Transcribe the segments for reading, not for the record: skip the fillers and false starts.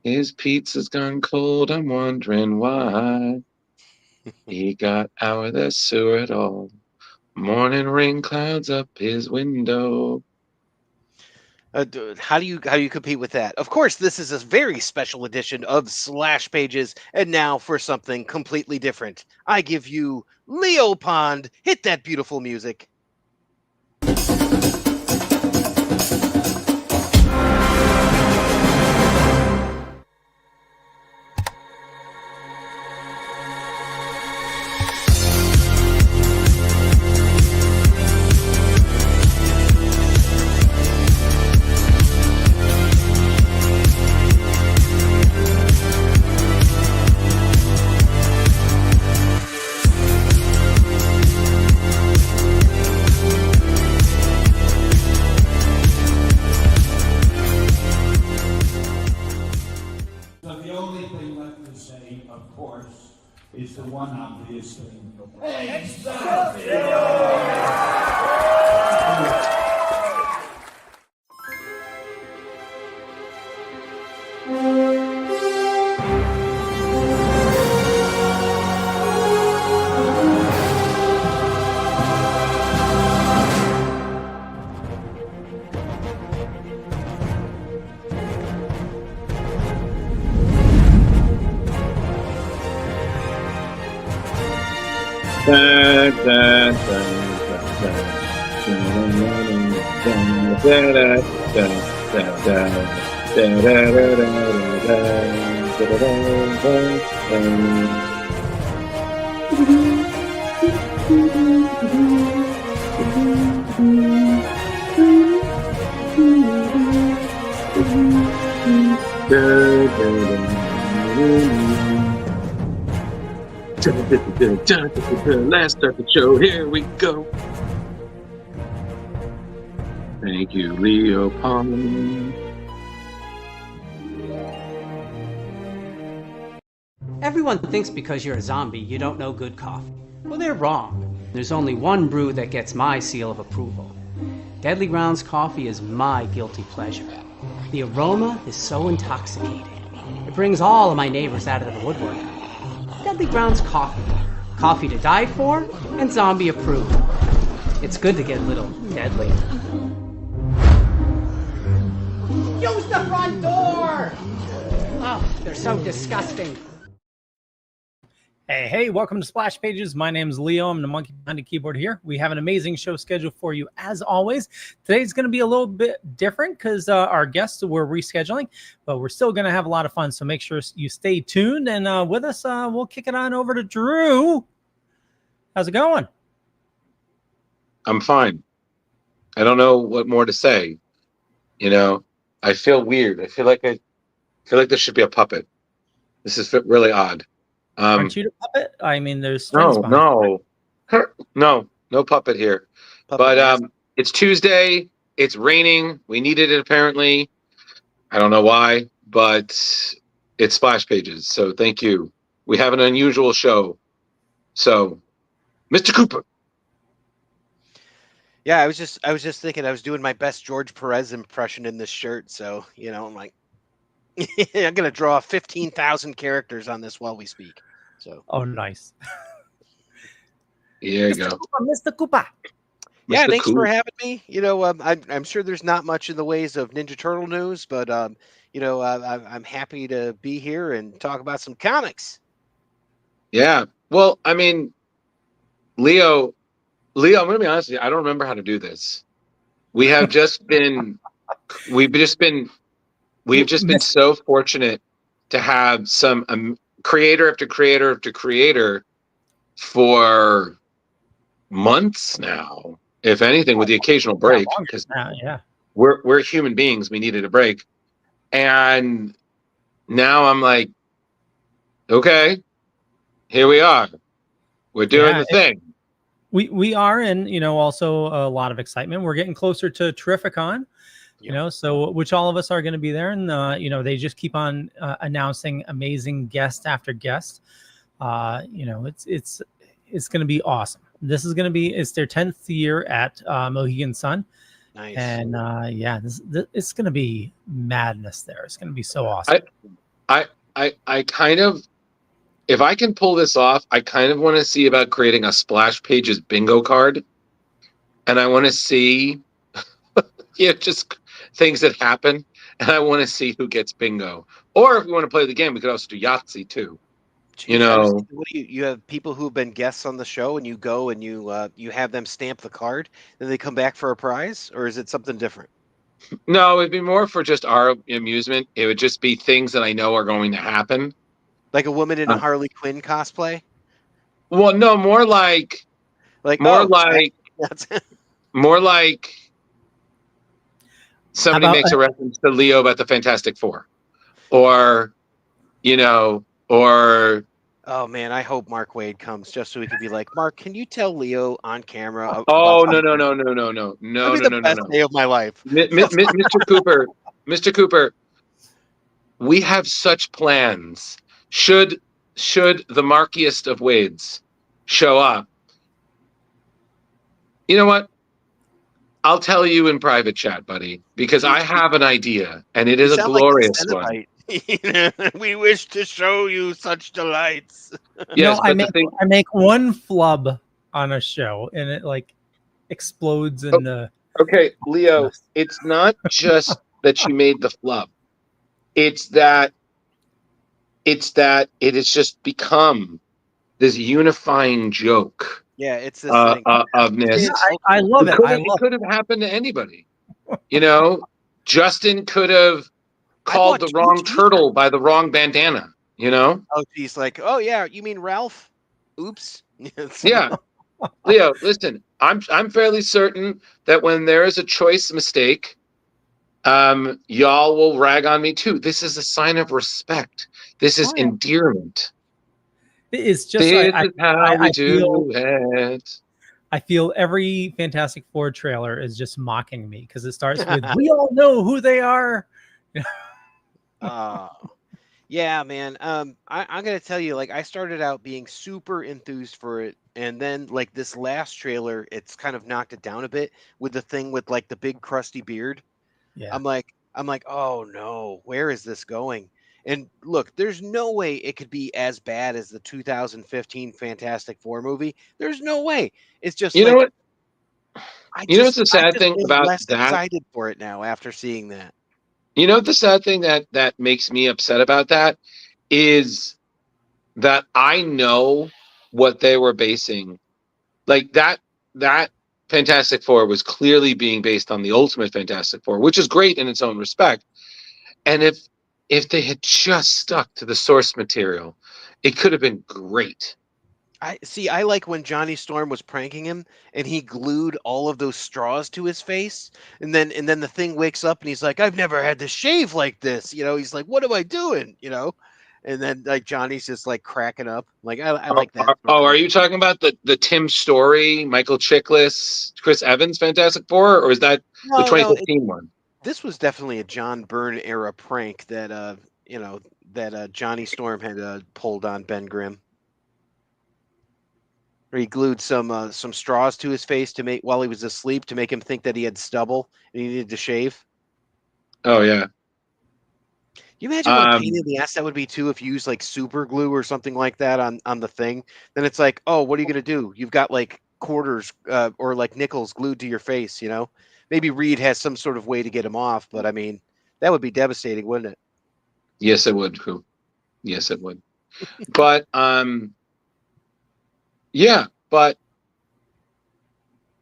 His pizza's gone cold. I'm wondering why. He got out of the sewer at all. Morning rain clouds up his window. How do you compete with that? Of course, this is a very special edition of Slash Pages, and now for something completely different. I give you Leo Pond. Hit that beautiful music. Is the one obvious thing. Let's start the show. Here we go. Thank you, Leo Pond. Everyone thinks because you're a zombie, you don't know good coffee. Well, they're wrong. There's only one brew that gets my seal of approval. Deadly Grounds coffee is my guilty pleasure. The aroma is so intoxicating. It brings all of my neighbors out of the woodwork. Deadly Grounds coffee. Coffee to die for and zombie approved. It's good to get a little deadly. Use the front door! Oh, they're so disgusting. Hey, welcome to Splash Pages. My name is Leo. I'm the monkey behind the keyboard here. We have an amazing show scheduled for you as always. Today's going to be a little bit different because our guests we're rescheduling, but we're still going to have a lot of fun. So make sure you stay tuned and with us. We'll kick it on over to Drew. How's it going? I'm fine. I don't know what more to say. You know, I feel weird. I feel like this should be a puppet. This is really odd. Aren't you the puppet? I mean, there's strings no puppet here. But it's Tuesday. It's raining. We needed it apparently. I don't know why, but it's Splash Pages. So thank you. We have an unusual show. So, Mr. Cooper. Yeah, I was just thinking I was doing my best George Perez impression in this shirt. So, I'm like, I'm going to draw 15,000 characters on this while we speak. So. Oh, nice. Here you go. Mr. Cooper. Yeah, thanks for having me. I'm sure there's not much in the ways of Ninja Turtle news, but, I'm happy to be here and talk about some comics. Yeah. Well, I mean, Leo, I'm going to be honest with you. I don't remember how to do this. We've just been so fortunate to have some creator after creator after creator for months now, if anything, with the occasional break, because we're human beings. We needed a break. And now I'm like, okay, here we are. We're doing the thing. We are, and also a lot of excitement. We're getting closer to Terrificon. So which all of us are going to be there, and they just keep on announcing amazing guest after guest. It's going to be awesome. This is going to be it's their 10th year at Mohegan Sun. Nice. And it's going to be madness there. It's going to be so awesome. I kind of, if I can pull this off, I kind of want to see about creating a Splash Pages bingo card, and I want to see, just things that happen, and I want to see who gets bingo. Or if we want to play the game, we could also do Yahtzee too. Jeez, I was thinking, what do you have people who've been guests on the show, and you go and you have them stamp the card, then they come back for a prize, or is it something different? No, it'd be more for just our amusement. It would just be things that I know are going to happen. Like a woman in a Harley Quinn cosplay? Well, no, more like More like somebody makes a reference to Leo about the Fantastic Four, or or oh man, I hope Mark Waid comes just so we could be like, Mark, can you tell Leo on camera? Oh about no. That'd be the best day of my life. Mr. Cooper, we have such plans. Should the markiest of Wades show up, you know what? I'll tell you in private chat, buddy, because I have an idea, and it is a glorious one. We wish to show you such delights. Yes, I make one flub on a show, and it like explodes in the. Okay, Leo, it's not just that you made the flub. It's that it has just become this unifying joke. Yeah, it's this thing. Of this. I love it. It could have happened to anybody. Justin could have called the wrong turtle by the wrong bandana. Oh, geez, like, oh yeah, you mean Ralph? Oops. Yeah. Leo, listen, I'm fairly certain that when there is a choice mistake, y'all will rag on me too. This is a sign of respect. This is endearment. It's just I feel every Fantastic Four trailer is just mocking me because it starts with "We all know who they are." Yeah, man. I'm gonna tell you, like, I started out being super enthused for it, and then like this last trailer, it's kind of knocked it down a bit with the thing with like the big crusty beard. Yeah. I'm like, oh no, where is this going? And look, there's no way it could be as bad as the 2015 Fantastic Four movie. There's no way. It's just what's the sad thing about less that? Excited for it now after seeing that. The sad thing that makes me upset about that is that I know what they were basing. Like that Fantastic Four was clearly being based on the Ultimate Fantastic Four, which is great in its own respect. And if they had just stuck to the source material, it could have been great. I like when Johnny Storm was pranking him and he glued all of those straws to his face, and then the thing wakes up and he's like, I've never had to shave like this. He's like, what am I doing? And then like Johnny's just like cracking up. Like I like that. Are you talking about the Tim Story, Michael Chiklis, Chris Evans Fantastic Four, or is that the 2015 one? This was definitely a John Byrne era prank that Johnny Storm had pulled on Ben Grimm. Where he glued some straws to his face to make while he was asleep to make him think that he had stubble and he needed to shave. Oh yeah. You imagine what a pain in the ass that would be too if you use like super glue or something like that on the thing. Then it's like, oh, what are you gonna do? You've got like quarters or like nickels glued to your face. Maybe Reed has some sort of way to get him off, but I mean that would be devastating, wouldn't it? Yes, it would. Yes, it would. But yeah, but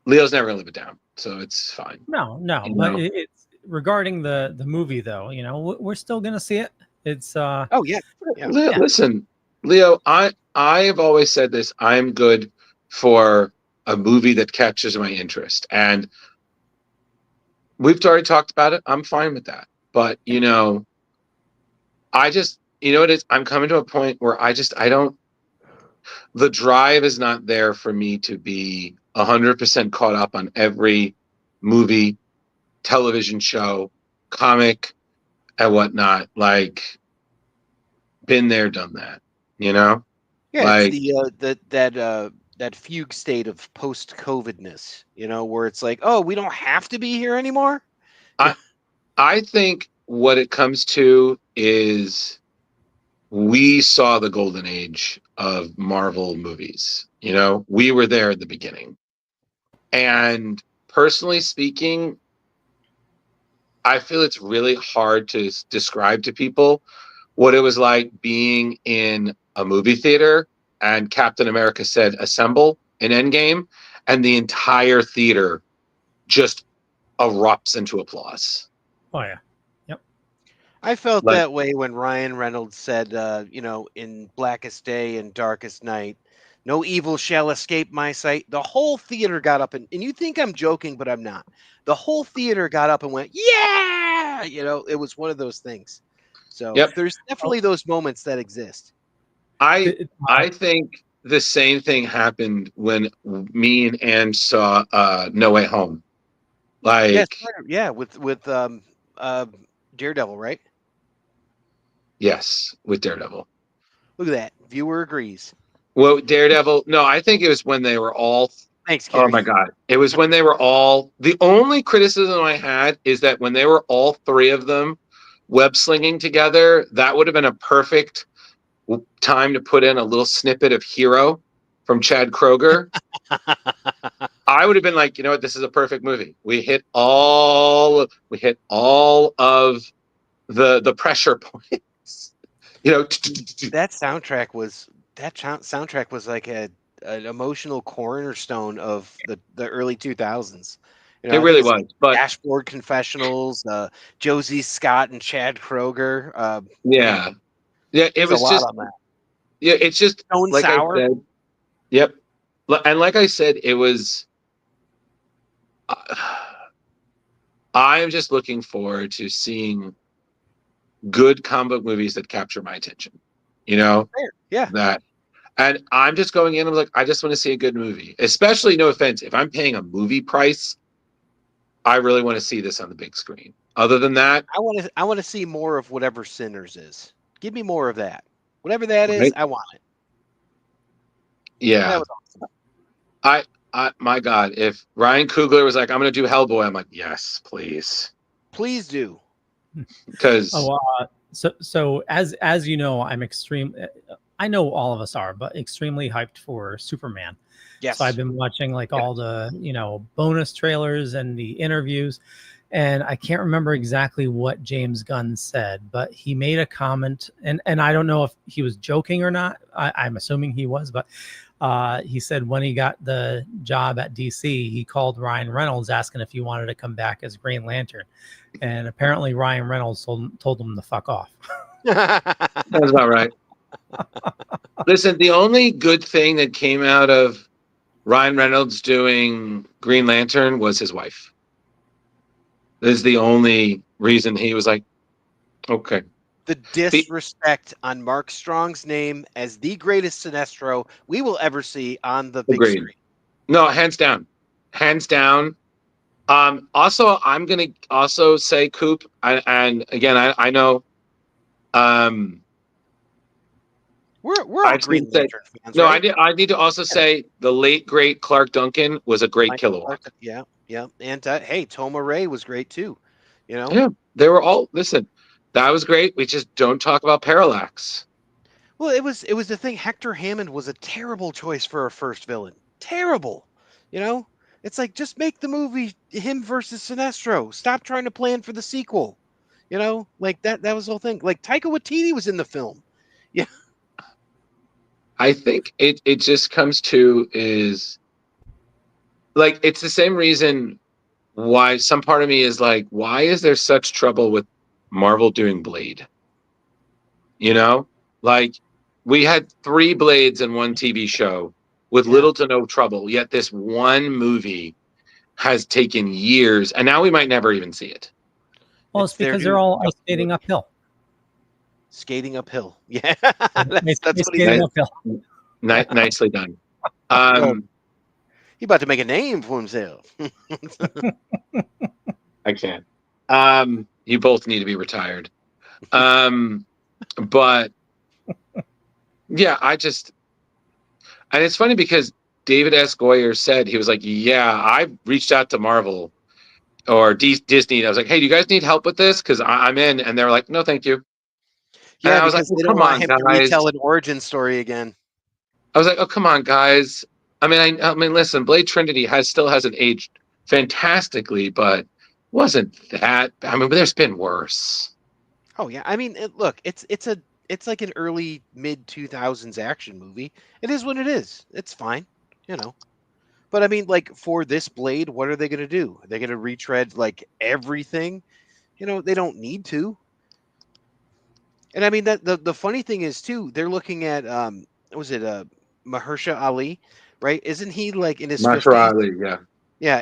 Leo's never gonna live it down, so it's fine. No, but it's regarding the movie though. We're still gonna see it. It's oh yeah. Listen, Leo, I have always said this. I'm good for a movie that catches my interest, and we've already talked about it. I'm fine with that, but I just it is. I'm coming to a point where I don't. The drive is not there for me to be 100% caught up on every movie, television show, comic, and whatnot. Like, been there, done that. Yeah, like, it's that fugue state of post-COVIDness. Where it's like, oh, we don't have to be here anymore. I think what it comes to is we saw the golden age of Marvel movies. You know, we were there at the beginning. And personally speaking, I feel it's really hard to describe to people what it was like being in a movie theater and Captain America said assemble in Endgame, and the entire theater just erupts into applause. Oh yeah. Yep. I felt Like- that way when Ryan Reynolds said, in Blackest Day and Darkest Night, no evil shall escape my sight. The whole theater got up and you think I'm joking, but I'm not. The whole theater got up and went, yeah! It was one of those things. So Yep. there's definitely those moments that exist. I think the same thing happened when me and Anne saw No Way Home. Like, Yes, yeah, with Daredevil, right? yes, with Daredevil. Look at that. Viewer agrees. Well, Daredevil. No, I think it was when they were all. Thanks, Kari. Oh my God! It was when they were all. The only criticism I had is that when they were all three of them web slinging together, that would have been a perfect time to put in a little snippet of Hero from Chad Kroger. I would have been like, you know what, this is a perfect movie. We hit all of the pressure points. That soundtrack was like an emotional cornerstone of the early 2000s. It really was. But Dashboard Confessionals, Josie Scott and Chad Kroger. yeah, it was a lot just on that. Yeah, it's just Stone like Sour. I said. Yep, and like I said, it was. I'm just looking forward to seeing good comic book movies that capture my attention. Yeah. That, and I'm just going in. I'm like, I just want to see a good movie. Especially, no offense, if I'm paying a movie price, I really want to see this on the big screen. Other than that, I want to see more of whatever Sinners is. Give me more of that. Whatever that is, Right. I want it. yeah, That was awesome. my God, if Ryan Coogler was like, I'm going to do Hellboy, I'm like, yes, please, Please do. because So as you know, I know all of us are, but extremely hyped for Superman. Yes. So I've been watching like all the, bonus trailers and the interviews, and I can't remember exactly what James Gunn said, but he made a comment, and I don't know if he was joking or not. I'm assuming he was, but he said when he got the job at DC, he called Ryan Reynolds asking if he wanted to come back as Green Lantern. And apparently Ryan Reynolds told him to fuck off. that's about right. Listen, the only good thing that came out of Ryan Reynolds doing Green Lantern was his wife. This is the only reason he was like, okay. The disrespect on Mark Strong's name as the greatest Sinestro we will ever see on the big Agreed. screen. No, hands down. Hands down. Also, I'm going to also say, Coop, and again, I know. We're all I've Green seen that- Lantern fans, No, right? I need to also say the late, great Clark Duncan was a great Michael Kilowog. Clark, yeah. And hey, Toma Ray was great too. Yeah, they were all, listen, that was great. We just don't talk about Parallax. Well, it was the thing. Hector Hammond was a terrible choice for a first villain. Terrible. It's like, just make the movie him versus Sinestro. Stop trying to plan for the sequel. Like that was the whole thing. Like Taika Waititi was in the film. Yeah. I think it just comes to is like, it's the same reason why some part of me is like, why is there such trouble with Marvel doing Blade? Like, we had 3 Blades in one TV show with little to no trouble, yet this one movie has taken years, and now we might never even see it. Well, it's because they're all skating uphill. Skating uphill. Yeah. that's what he skating said. uphill. Nicely done. He about to make a name for himself. I can't. You both need to be retired. But yeah, and it's funny because David S. Goyer said, he was like, yeah, I reached out to Marvel or Disney. And I was like, hey, do you guys need help with this? Because I'm in. And they're like, no, thank you. And Yeah, I was like, because oh, they don't come want on, him to guys. retell an origin story again. I was like, oh, come on, guys. I mean, listen, Blade Trinity still hasn't aged fantastically, but wasn't that? I mean, but there's been worse. Oh yeah, I mean, look, it's like an early mid 2000s action movie. It is what it is. It's fine, you know. But I mean, like for this Blade, what are they going to do? Are they going to retread like everything? You know, they don't need to. And I mean that the funny thing is too, they're looking at was it Mahershala Ali, right? Isn't he like in his 50s? Ali, yeah. Yeah,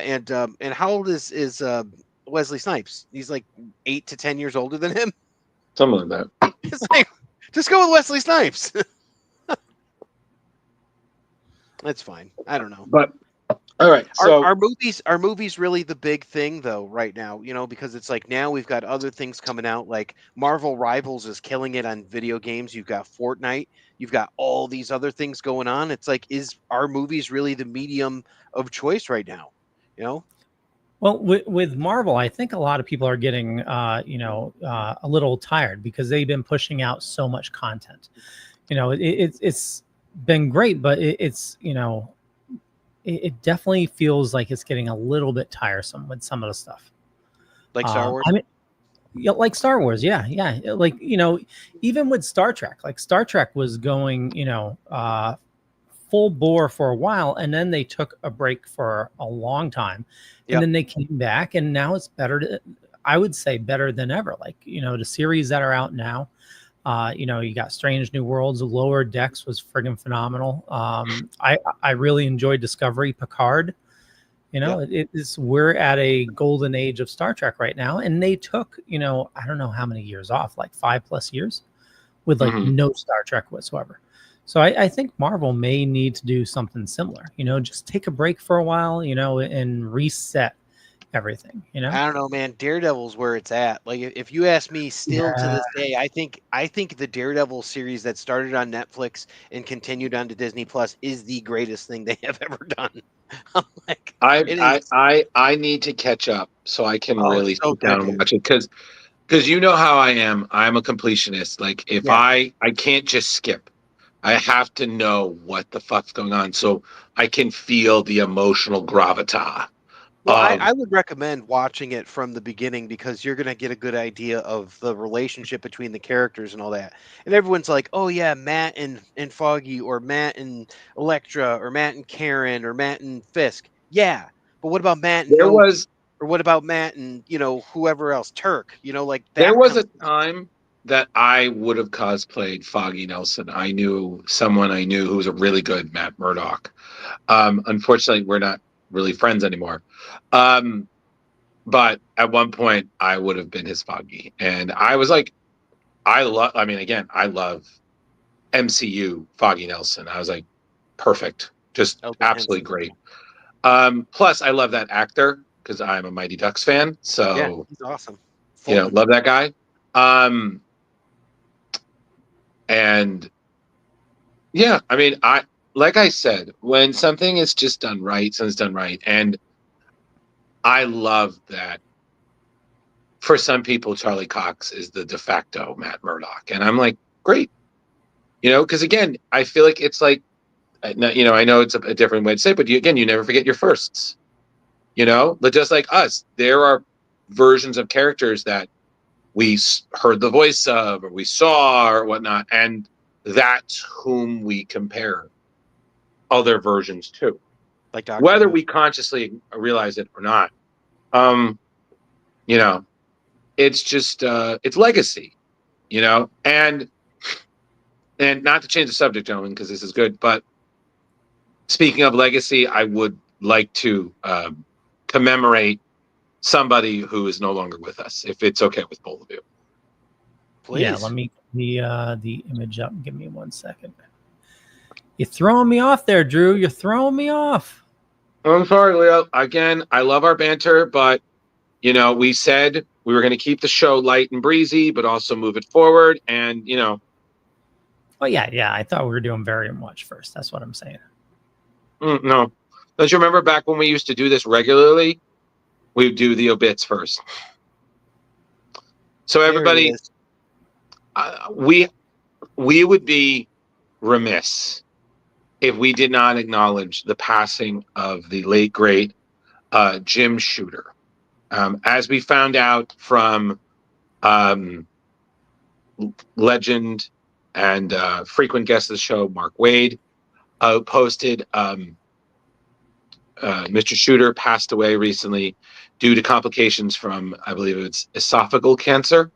and how old is Wesley Snipes? He's like 8 to 10 years older than him. Something like that. It's like just go with Wesley Snipes. That's fine. I don't know. But all right, so Are movies really the big thing though right now? You know, because it's like now we've got other things coming out. Like Marvel Rivals is killing it on video games. You've got Fortnite. You've got all these other things going on. It's like, are movies really the medium of choice right now? You know. Well, with Marvel, I think a lot of people are getting, a little tired because they've been pushing out so much content. You know, it's been great, but it definitely feels like it's getting a little bit tiresome with some of the stuff. Like Star Wars? I mean, yeah, like Star Wars. Yeah. Like, even with Star Trek, like Star Trek was going, full bore for a while. And then they took a break for a long time. And then they came back and now it's I would say better than ever. Like, the series that are out now, you got Strange New Worlds. Lower Decks was friggin' phenomenal. I really enjoyed Discovery, Picard. We're at a golden age of Star Trek right now, and they took I don't know how many years off, like 5+ years, with like no Star Trek whatsoever. So I think Marvel may need to do something similar. Just take a break for a while, and reset everything. I don't know, man. Daredevil's where it's at. Like if you ask me still to this day, I think the Daredevil series that started on Netflix and continued on to Disney Plus is the greatest thing they have ever done. I'm like, I need to catch up so I can really sit down and watch it because you know how I am. I'm a completionist. Like if I can't just skip. I have to know what the fuck's going on so I can feel the emotional gravitas. Well, I would recommend watching it from the beginning because you're going to get a good idea of the relationship between the characters and all that. And everyone's like, oh, yeah, Matt and Foggy, or Matt and Elektra, or Matt and Karen, or Matt and Fisk. Yeah. But what about Matt and Novi? Or what about Matt and, whoever else? Turk, like that. There was a time that I would have cosplayed Foggy Nelson. I knew someone who was a really good Matt Murdock. Unfortunately, we're not really friends anymore. But at one point I would have been his Foggy. And I was like, I love MCU Foggy Nelson. I was like, perfect. Just absolutely great. Plus I love that actor because I'm a Mighty Ducks fan. So yeah, he's awesome. Love that guy. And yeah, I mean, like I said, when something is just done right, something's done right. And I love that for some people, Charlie Cox is the de facto Matt Murdock. And I'm like, great. Because again, I feel like it's like, I know it's a different way to say it, but you never forget your firsts. But just like us, there are versions of characters that we heard the voice of, or we saw, or whatnot, and that's whom we compare other versions to, like Dr. whether Who. we consciously realize it or not. It's just it's legacy, and not to change the subject, gentlemen, because this is good. But speaking of legacy, I would like to commemorate somebody who is no longer with us, if it's okay with both of you. Please. Yeah, let me the image up. Give me 1 second. You're throwing me off there, Drew. You're throwing me off. I'm sorry, Leo. Again, I love our banter, but we said we were going to keep the show light and breezy, but also move it forward. And Oh yeah. I thought we were doing very much first. That's what I'm saying. No, don't you remember back when we used to do this regularly? We'd do the obits first. So everybody, we would be remiss if we did not acknowledge the passing of the late great Jim Shooter. As we found out from legend and frequent guest of the show, Mark Wade, posted Mr. Shooter passed away recently due to complications from, I believe it's esophageal cancer.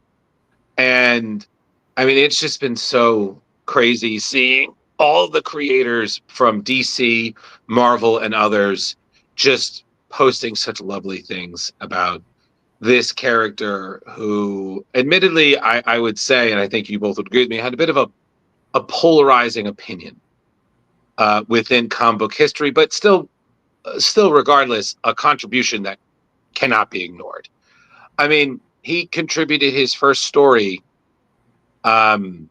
And I mean, it's just been so crazy seeing all the creators from DC, Marvel, and others just posting such lovely things about this character who, admittedly, I would say, and I think you both would agree with me, had a bit of a polarizing opinion within comic book history, but still, regardless, a contribution that cannot be ignored. I mean, he contributed his first story when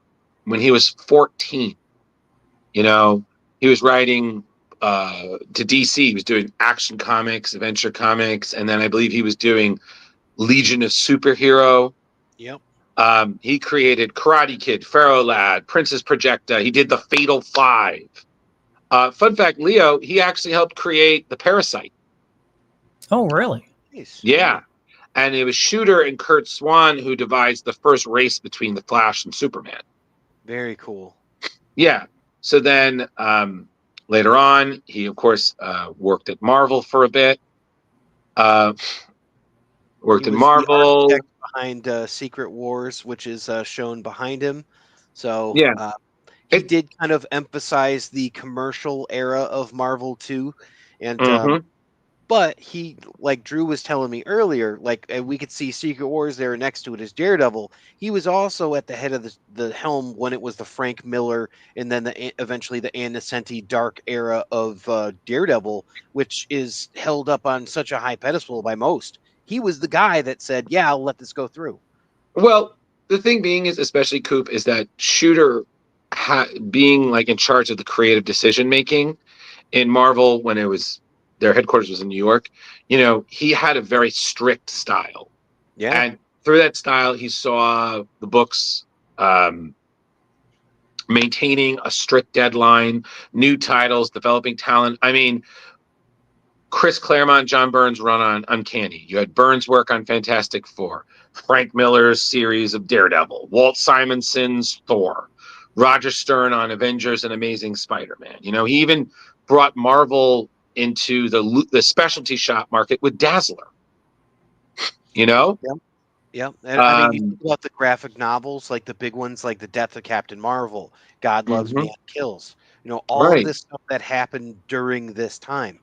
he was 14. You know, he was writing to DC. He was doing Action Comics, Adventure Comics, and then I believe he was doing Legion of Superhero. Yep. He created Karate Kid, Pharaoh Lad, Princess Projecta. He did the Fatal Five. Fun fact, Leo, he actually helped create the Parasite. Oh, really? Nice. Yeah. And it was Shooter and Kurt Swan who devised the first race between the Flash and Superman. Very cool. Yeah. So then later on, he, of course, worked at Marvel for a bit. Worked He in was Marvel. the architect behind Secret Wars, which is shown behind him. So Yeah. he did kind of emphasize the commercial era of Marvel too. And but he, like Drew was telling me earlier, like we could see Secret Wars there next to it as Daredevil. He was also at the head of the helm when it was the Frank Miller and then eventually the Ann Nocenti dark era of Daredevil, which is held up on such a high pedestal by most. He was the guy that said, "Yeah, I'll let this go through." Well, the thing being is, especially Coop, is that Shooter being like in charge of the creative decision making in Marvel when it was their headquarters was in New York. You know, he had a very strict style. Yeah. And through that style, he saw the books maintaining a strict deadline, new titles, developing talent. I mean, Chris Claremont, John Byrne's run on Uncanny. You had Byrne's work on Fantastic Four, Frank Miller's series of Daredevil, Walt Simonson's Thor, Roger Stern on Avengers and Amazing Spider-Man. You know, he even brought Marvel into the specialty shop market with Dazzler. You know? Yeah. And I mean, you think about the graphic novels, like the big ones, like The Death of Captain Marvel, God Loves Man Kills. You know, all of this stuff that happened during this time.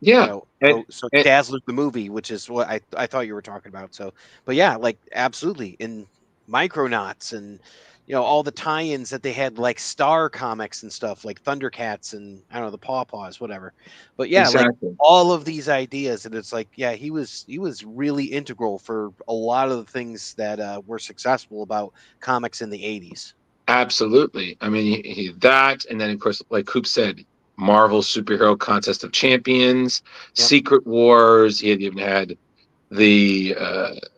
Yeah. You know, so Dazzler the movie, which is what I thought you were talking about. So, but yeah, like absolutely in Micronauts and you know all the tie-ins that they had, like Star Comics and stuff, like Thundercats and I don't know the Paw Paws, whatever. But yeah, Exactly. like all of these ideas, and it's like yeah, he was really integral for a lot of the things that were successful about comics in the '80s. Absolutely. I mean, that, and then of course, like Coop said, Marvel Superhero Contest of Champions, Secret Wars. He had even had the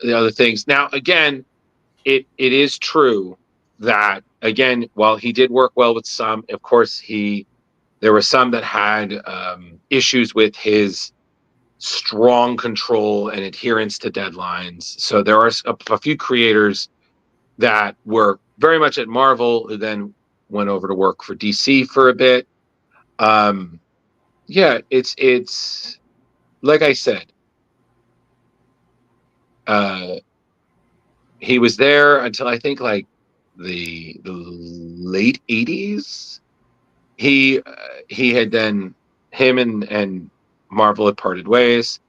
other things. Now, again, it is true that again, while he did work well with some, of course, there were some that had issues with his strong control and adherence to deadlines. So there are a few creators that were very much at Marvel who then went over to work for DC for a bit. Yeah, it's like I said, he was there until I think like the late '80s. He had then him and Marvel had parted ways.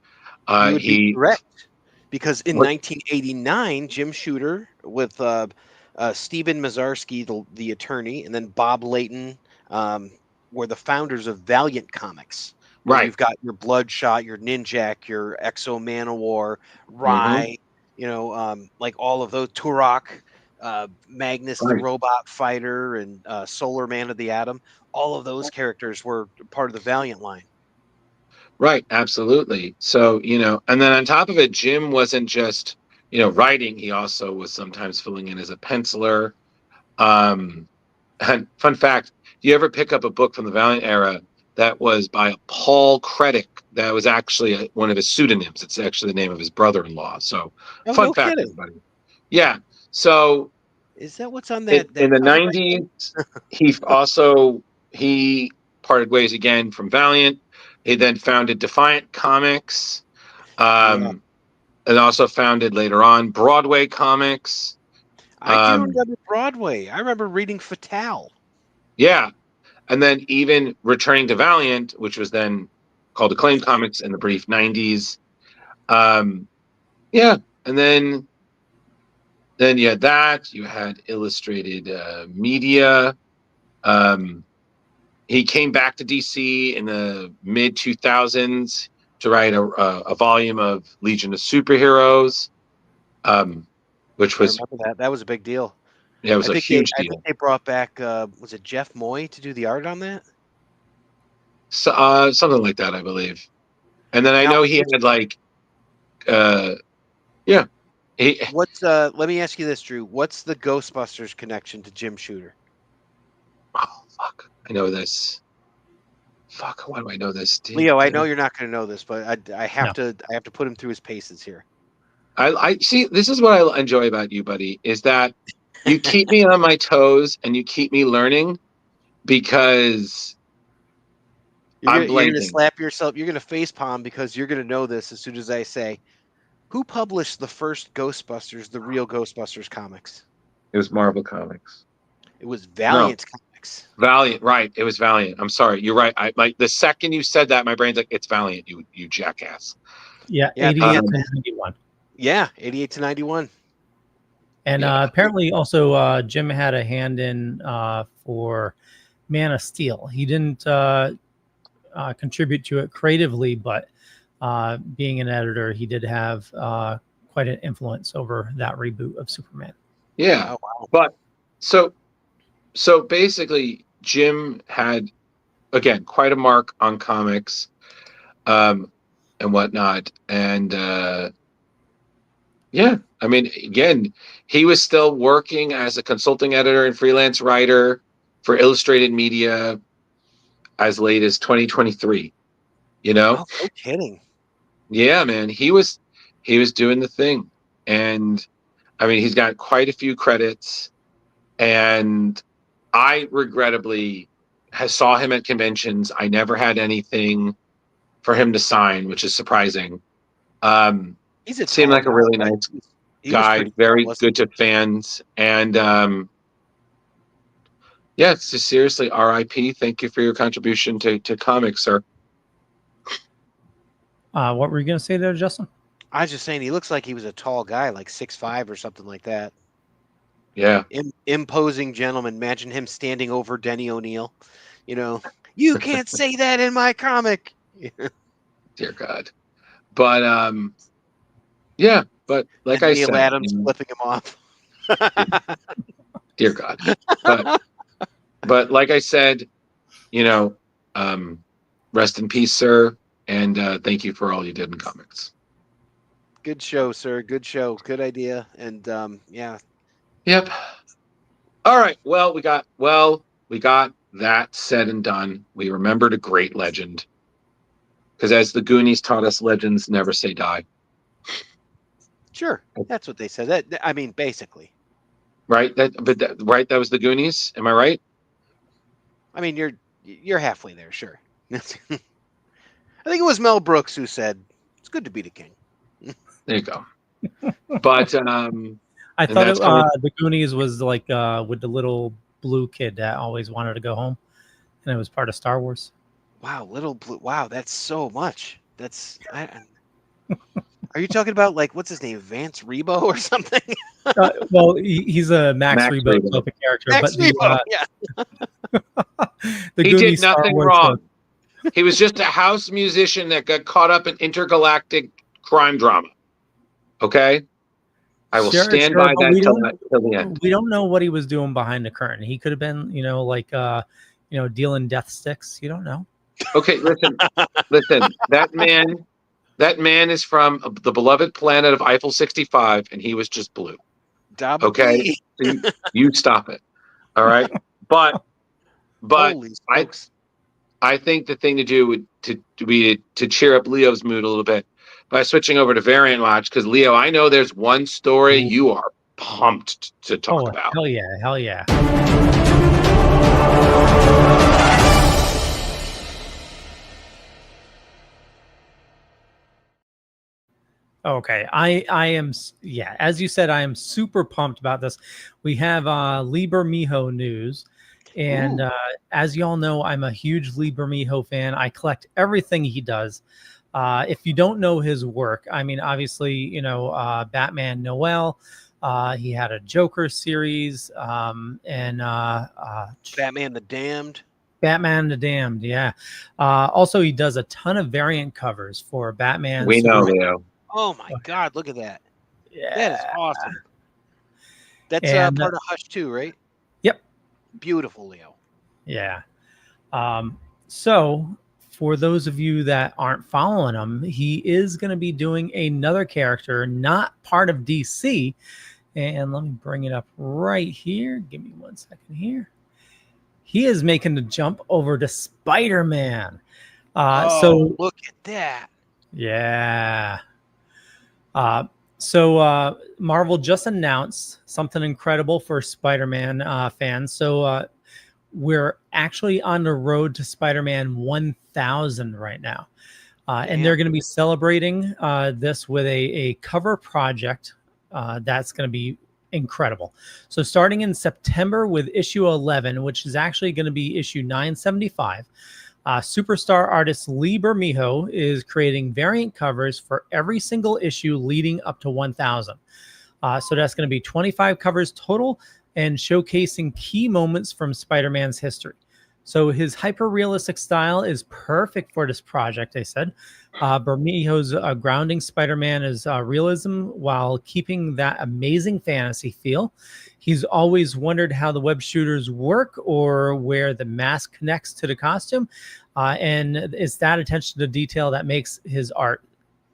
You would be correct, because in 1989, Jim Shooter with Stephen Mazarsky, the attorney, and then Bob Layton were the founders of Valiant Comics. Where you've got your Bloodshot, your Ninjak, your Exo Manowar, Rye, you know, like all of those, Turok, Magnus the Robot Fighter, and Solar Man of the Atom. All of those characters were part of the Valiant line. Right, absolutely. So, you know, and then on top of it, Jim wasn't just, you know, writing. He also was sometimes filling in as a penciler And fun fact: do you ever pick up a book from the Valiant era that was by Paul Creddick? That was actually one of his pseudonyms. It's actually the name of his brother-in-law. So, Oh, fun no fact, kidding. everybody. Yeah. So Is that what's on that? in the comic? '90s, he parted ways again from Valiant. He then founded Defiant Comics, and also founded later on Broadway Comics. I do remember Broadway. I remember reading Fatale. Yeah, and then even returning to Valiant, which was then called Acclaim Comics in the brief '90s. Yeah, and then you had that. You had Illustrated Media. He came back to DC in the mid 2000s to write a volume of Legion of Superheroes, which was I remember that. That was a big deal. yeah, it was a huge I deal. think they brought back was it Jeff Moy to do the art on that? So, something like that, I believe. And then I know he had like, yeah. What's let me ask you this, Drew. What's the Ghostbusters connection to Jim Shooter? Oh fuck! I know this. Fuck! Why do I know this? Leo, I know you're not going to know this, but I have to put him through his paces here. I see. This is what I enjoy about you, buddy, is that you keep me on my toes and you keep me learning because You're going to slap yourself. You're going to face palm because you're going to know this as soon as I say, who published the first Ghostbusters, the real Ghostbusters comics? It was Marvel Comics. It was Valiant Comics. Valiant, right? It was Valiant. I'm sorry, you're right. I like the second you said that, my brain's like, it's Valiant. You jackass. Yeah, 88 to 91. Yeah, 88 to 91. And apparently also Jim had a hand in for Man of Steel. He didn't contribute to it creatively, but being an editor, he did have quite an influence over that reboot of Superman. Yeah. Oh, wow. But so basically Jim had, again, quite a mark on comics and whatnot. And yeah, I mean, again, he was still working as a consulting editor and freelance writer for Illustrated Media as late as 2023. You know? Oh, no kidding. Yeah, man. He was doing the thing. And I mean, he's got quite a few credits. And I regrettably saw him at conventions. I never had anything for him to sign, which is surprising. Seemed like a really nice guy, very good to fans. And yeah, it's just seriously RIP. Thank you for your contribution to comics, sir. What were you going to say there, Justin? I was just saying he looks like he was a tall guy, like 6'5" or something like that. Yeah. Imposing gentleman. Imagine him standing over Denny O'Neil. You know, you can't say that in my comic. Dear God. But yeah, but like I said, Neil Adams flipping him off. Dear God. But like I said, you know, rest in peace, sir, and thank you for all you did in comics. Good show, sir. Good show. Good idea. And yeah. Yep. All right. Well, we got that said and done. We remembered a great legend. Because as the Goonies taught us, legends never say die. Sure. That's what they said. That, I mean, basically. Right? That was the Goonies. Am I right? I mean, you're halfway there, sure. I think it was Mel Brooks who said, it's good to be the king. There you go. But I thought the Goonies was like with the little blue kid that always wanted to go home, and it was part of Star Wars. Wow, little blue. Wow, that's so much. That's. Are you talking about like what's his name, Vance Rebo or something? Well, he's a Max Rebo type of character. Max Rebo, yeah. He did nothing wrong. He was just a house musician that got caught up in intergalactic crime drama. Okay? I will stand by that till the end. We don't know what he was doing behind the curtain. He could have been, dealing death sticks. You don't know. Okay, listen. That man is from the beloved planet of Eiffel 65, and he was just blue. Okay? You stop it. All right, but Holy I smokes. I think the thing to do would to be to cheer up Leo's mood a little bit by switching over to variant watch, because Leo, I know there's one story you are pumped to talk about. Hell yeah, hell yeah. Okay, I am as you said, I am super pumped about this. We have Lee Bermejo news, and as y'all know, I'm a huge Lee Bermejo fan. I collect everything he does. If you don't know his work, I mean, obviously, you know, Batman Noel. He had a Joker series, and Batman the Damned. Batman the Damned, yeah. Also, he does a ton of variant covers for Batman. We know, Superman. Leo. Oh my God, look at that. Yeah. That is awesome. That's And, part of Hush too, right? Yep. Beautiful, Leo. Yeah. So for those of you that aren't following him, he is going to be doing another character, not part of DC. And let me bring it up right here. Give me 1 second here. He is making the jump over to Spider-Man. So look at that. Yeah. So Marvel just announced something incredible for Spider-Man fans. So we're actually on the road to Spider-Man 1000 right now. And they're going to be celebrating this with a cover project that's going to be incredible. So starting in September with issue 11, which is actually going to be issue 975, superstar artist Lee Bermejo is creating variant covers for every single issue leading up to 1000. So that's going to be 25 covers total and showcasing key moments from Spider-Man's history. So his hyper-realistic style is perfect for this project, they said. Bermejo's grounding Spider-Man is realism while keeping that amazing fantasy feel. He's always wondered how the web shooters work or where the mask connects to the costume. And it's that attention to detail that makes his art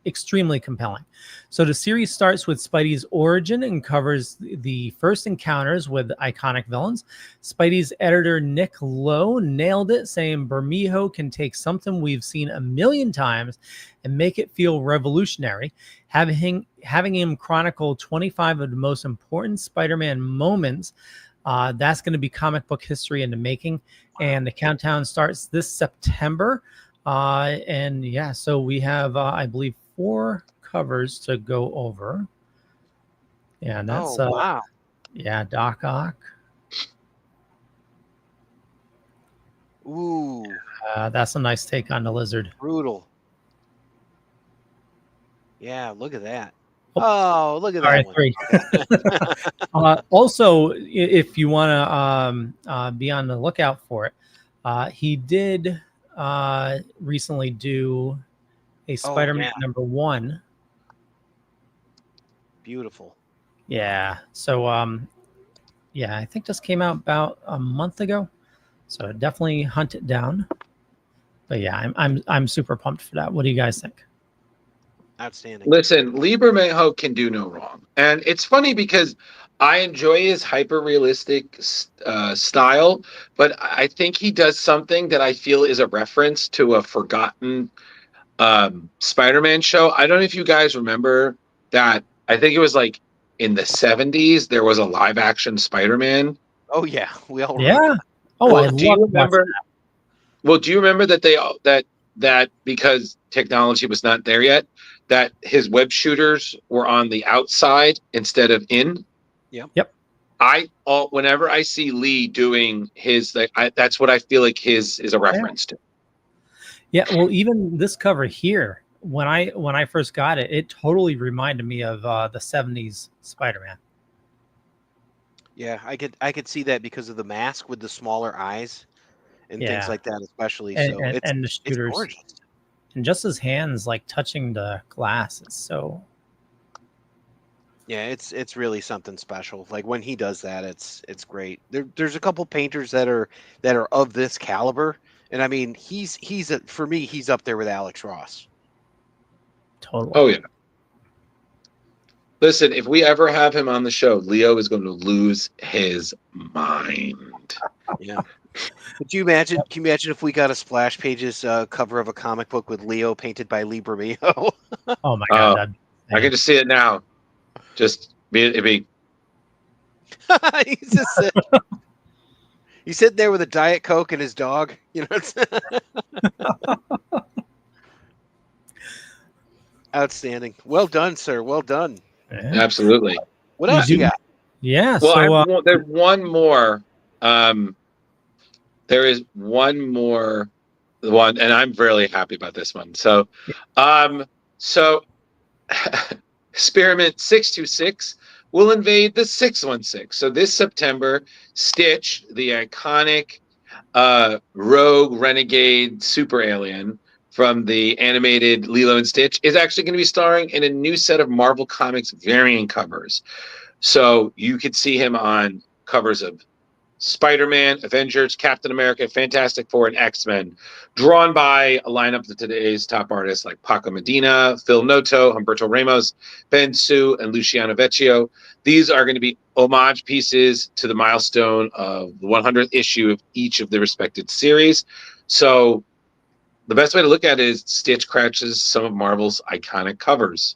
extremely compelling. So the series starts with Spidey's origin and covers the first encounters with iconic villains. Spidey's editor Nick Lowe nailed it, saying Bermejo can take something we've seen a million times and make it feel revolutionary. Having him chronicle 25 of the most important Spider-Man moments, that's going to be comic book history in the making. And the countdown starts this September. And yeah, so we have, I believe, 4 covers to go over. Yeah, and that's wow. Yeah, Doc Ock. Ooh, that's a nice take on the Lizard. brutal. Yeah, look at that. Oh, look at that one. Also, if you want to be on the lookout for it, he did recently do a Spider-Man #1. Beautiful. Yeah. So yeah, I think this came out about a month ago. So definitely hunt it down. But yeah, I'm super pumped for that. What do you guys think? Outstanding. Listen, Lee Bermejo can do no wrong. And it's funny because I enjoy his hyper-realistic style, but I think he does something that I feel is a reference to a forgotten Spider-Man show. I don't know if you guys remember that. I think it was like in the 70s, there was a live-action Spider-Man. Oh, yeah. We all remember. Yeah. Oh, well, do you remember? Well, do you remember that that because technology was not there yet, that his web shooters were on the outside instead of in? Yep. Whenever I see Lee doing his, that's what I feel like his is a reference to. Yeah. Well, even this cover here, when I first got it, it totally reminded me of the 70s Spider-Man. Yeah, I could see that because of the mask with the smaller eyes and things like that, especially. And the shooters, it's gorgeous. And just his hands like touching the glass is so. Yeah, it's really something special. Like when he does that, it's great. There's a couple painters that are of this caliber, and I mean for me he's up there with Alex Ross. Totally. Oh yeah. Listen, if we ever have him on the show, Leo is going to lose his mind. Yeah. Could you imagine? Can you imagine if we got a Splash Pages cover of a comic book with Leo painted by Lee Bermejo? Oh my God. I can just see it now. It'd be He's just he's sitting there with a Diet Coke and his dog. You know. Outstanding. Well done, sir. Well done. Yeah. absolutely. What else you got? Yeah. Well, So there's one more. There is one more one, and I'm really happy about this one. So, Experiment 626 will invade the 616. So this September, Stitch, the iconic rogue renegade super alien from the animated Lilo and Stitch, is actually going to be starring in a new set of Marvel Comics variant covers. So you could see him on covers of Spider-Man, Avengers, Captain America, Fantastic Four, and X-Men, drawn by a lineup of today's top artists like Paco Medina, Phil Noto, Humberto Ramos, Ben Su, and Luciano Vecchio. These are going to be homage pieces to the milestone of the 100th issue of each of the respected series. So the best way to look at it is Stitch crashes some of Marvel's iconic covers.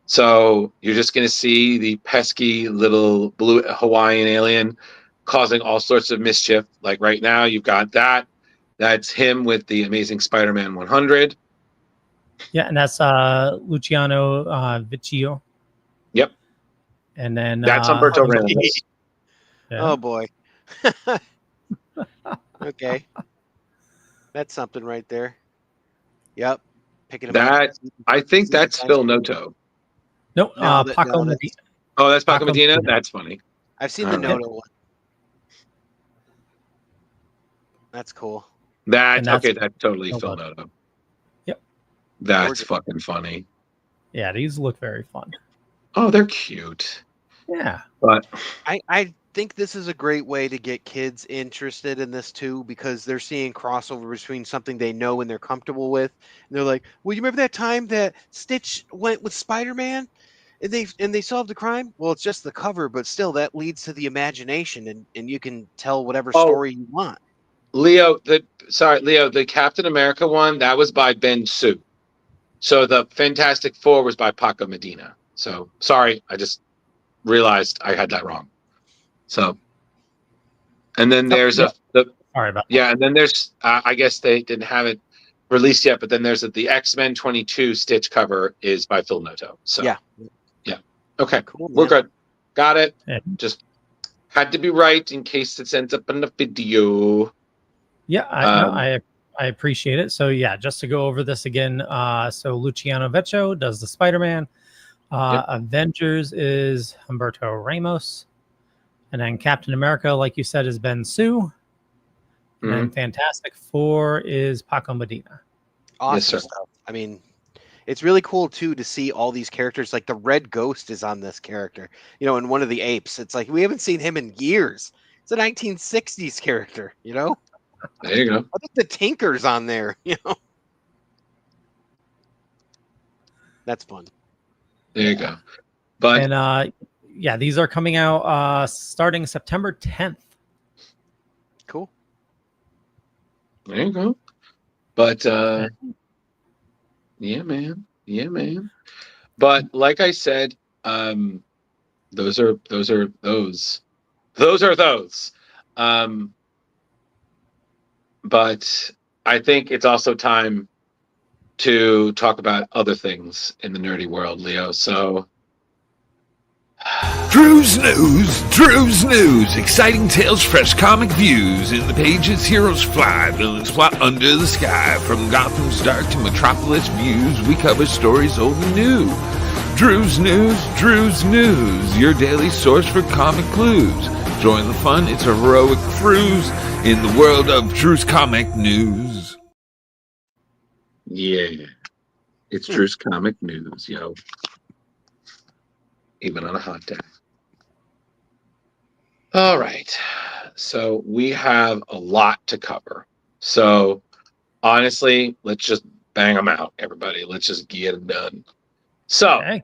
So you're just going to see the pesky little blue Hawaiian alien causing all sorts of mischief. Like right now, you've got that. That's him with the Amazing Spider-Man 100. yeah, and that's Luciano Vecchio. Yep. And then That's Humberto Ramos. Yeah. Oh boy. Okay. That's something right there. Yep. Picking him up. I think that's Phil Noto. Nope. No, Paco no, Medina. Oh, that's Paco Paco Medina? Medina. That's funny. I've seen All the right. Noto one. That's cool. And that's That's totally Phil Phil Noto. Noto. Yep. That's Gorgeous. fucking funny. Yeah, these look very fun. Oh, they're cute. Yeah. But I think this is a great way to get kids interested in this too, because they're seeing crossover between something they know and they're comfortable with. And they're like, well, you remember that time that Stitch went with Spider-Man and they solved the crime? Well, it's just the cover, but still that leads to the imagination and you can tell whatever story you want. Leo, the Captain America one, that was by Ben Su. So the Fantastic Four was by Paco Medina. So sorry, I just realized I had that wrong. So, and then there's Sorry about that. and then there's I guess they didn't have it released yet, but then there's the X-Men 22 Stitch cover is by Phil Noto. So yeah. Okay, Cool, we're man. good. Got it. Yeah. Just had to be right in case it ends up in the video. Yeah, I appreciate it. So yeah, just to go over this again. So Luciano Vecchio does the Spider-Man. Avengers is Humberto Ramos. And then Captain America, like you said, is Ben Su. And then Fantastic Four is Paco Medina. Awesome Yes, sir. stuff. I mean, it's really cool too to see all these characters. Like the Red Ghost is on this character, in one of the apes. It's like we haven't seen him in years. It's a 1960s character, There you go. I think the Tinker's on there, That's fun. There you go. But And these are coming out starting September 10th. Cool. there you go. But yeah, man. But like I said, those are those. But I think it's also time to talk about other things in the nerdy world, Leo. So Drew's News. Exciting tales, fresh comic views. In the pages, heroes fly, villains fly under the sky. From Gotham's dark to Metropolis views, we cover stories old and new. Drew's News, your daily source for comic clues. Join the fun, it's a heroic cruise in the world of Drew's Comic News. yeah, it's Drew's Comic News, yo. Even on a hot day. All right. So we have a lot to cover. So honestly, let's just bang them out, everybody. Let's just get them done. So Okay.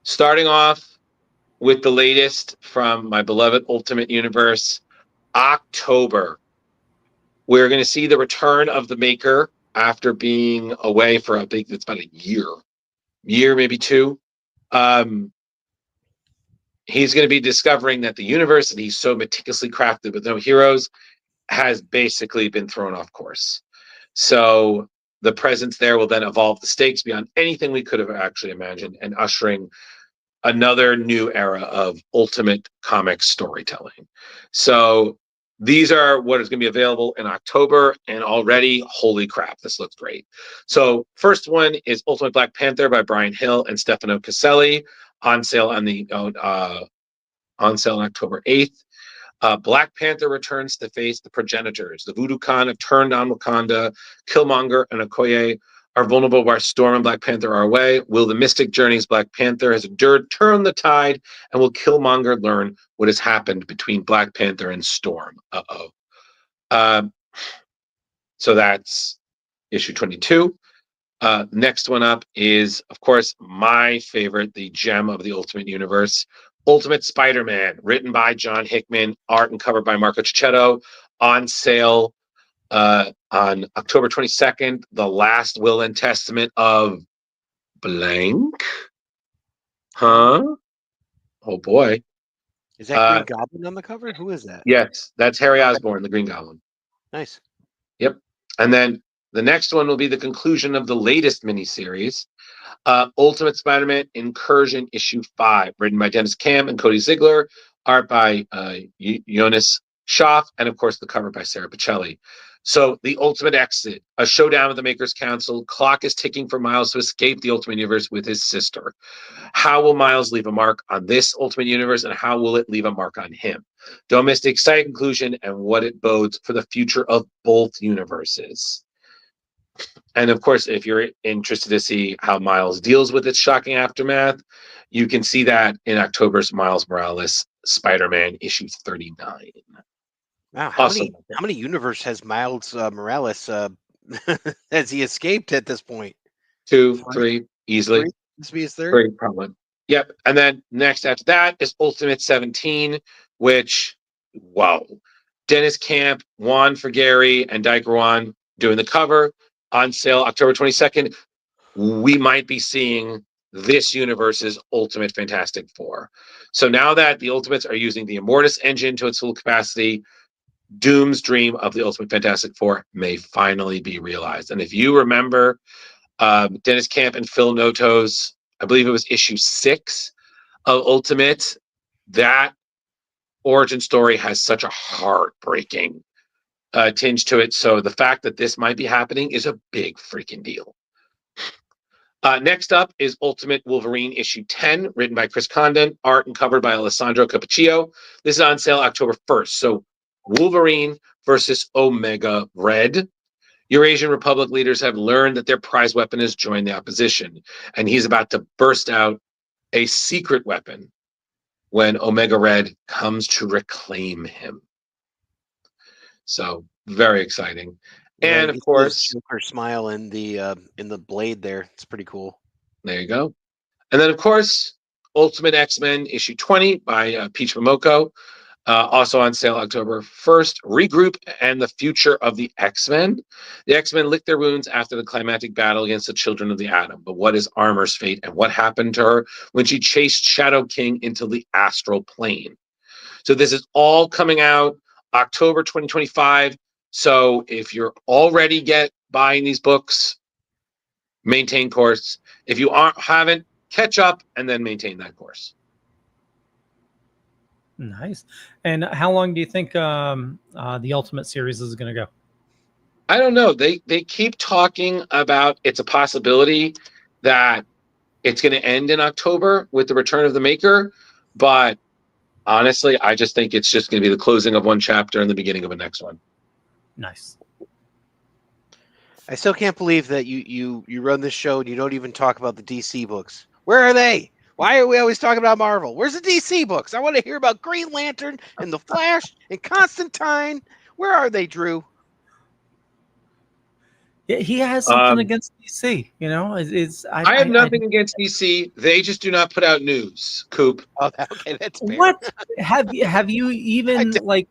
Starting off with the latest from my beloved Ultimate Universe, October. We're going to see the return of the Maker after being away for it's about a year, maybe two. He's going to be discovering that the universe that he's so meticulously crafted with no heroes has basically been thrown off course. So the presence there will then evolve the stakes beyond anything we could have actually imagined, and ushering another new era of ultimate comic storytelling. So these are what is going to be available in October, and already, holy crap, this looks great. So first one is Ultimate Black Panther by Brian Hill and Stefano Caselli, on sale on October 8th. Black Panther returns to face the progenitors. The Voodoo Khan have turned on Wakanda. Killmonger and Okoye are vulnerable while Storm and Black Panther are away. Will the mystic journeys Black Panther has endured turn the tide, and will Killmonger learn what has happened between Black Panther and Storm? So that's issue 22. Next one up is, of course, my favorite, the gem of the Ultimate Universe, Ultimate Spider-Man, written by John Hickman, art and cover by Marco Cicchetto, on sale on October 22nd, the last will and testament of blank. Huh? Oh boy. Is that Green Goblin on the cover? Who is that? Yes, that's Harry Osborn, the Green Goblin. Nice. Yep. And then the next one will be the conclusion of the latest miniseries, Ultimate Spider-Man Incursion issue 5, written by Dennis Cam and Cody Ziegler, art by Jonas Schaff, and of course the cover by Sarah Pacelli. So the ultimate exit, a showdown with the Maker's Council. Clock is ticking for Miles to escape the Ultimate Universe with his sister. How will Miles leave a mark on this Ultimate Universe, and how will it leave a mark on him? Don't miss the exciting conclusion and what it bodes for the future of both universes. And of course, if you're interested to see how Miles deals with its shocking aftermath, you can see that in October's Miles Morales Spider-Man issue 39. Wow, Awesome. how many universe has Miles Morales has he escaped at this point? 2, 3, easily. 3? This will be his third? 3, probably. Yep. And then next after that is Ultimate 17, which, wow. Dennis Camp, Juan Frigeri, and Dyke Rowan doing the cover, on sale October 22nd. We might be seeing this universe's Ultimate Fantastic Four. So now that the Ultimates are using the Immortus engine to its full capacity, Doom's dream of the Ultimate Fantastic Four may finally be realized. And if you remember Dennis Camp and Phil Noto's, I believe it was issue 6 of Ultimate, that origin story has such a heartbreaking tinge to it. So the fact that this might be happening is a big freaking deal. Next up is Ultimate Wolverine issue 10, written by Chris Condon, art and covered by Alessandro Cappuccio. This is on sale October 1st. So Wolverine versus Omega Red. Eurasian Republic leaders have learned that their prize weapon has joined the opposition, and he's about to burst out a secret weapon when Omega Red comes to reclaim him. So very exciting. Yeah, and of course, Joker smile in the blade there. It's pretty cool. There you go. And then, of course, Ultimate X-Men issue 20 by Peach Momoko. Also on sale October 1st. Regroup and the future of the X-Men. The X-Men lick their wounds after the climactic battle against the Children of the Atom. But what is Armor's fate, and what happened to her when she chased Shadow King into the astral plane? So this is all coming out October 2025. So if you're already buying these books, maintain course. If you haven't, catch up and then maintain that course. Nice. And how long do you think the Ultimate series is going to go? I don't know. They keep talking about it's a possibility that it's going to end in October with the return of the Maker, but honestly, I just think it's just going to be the closing of one chapter and the beginning of a next one. Nice. I still can't believe that you run this show and you don't even talk about the DC books. Where are they? Why are we always talking about Marvel? Where's the DC books? I want to hear about Green Lantern and the Flash and Constantine. Where are they, Drew? He has something Um, against DC. You know, I have nothing against DC. They just do not put out news. Coop. Oh, okay, that's fair. What have you even like?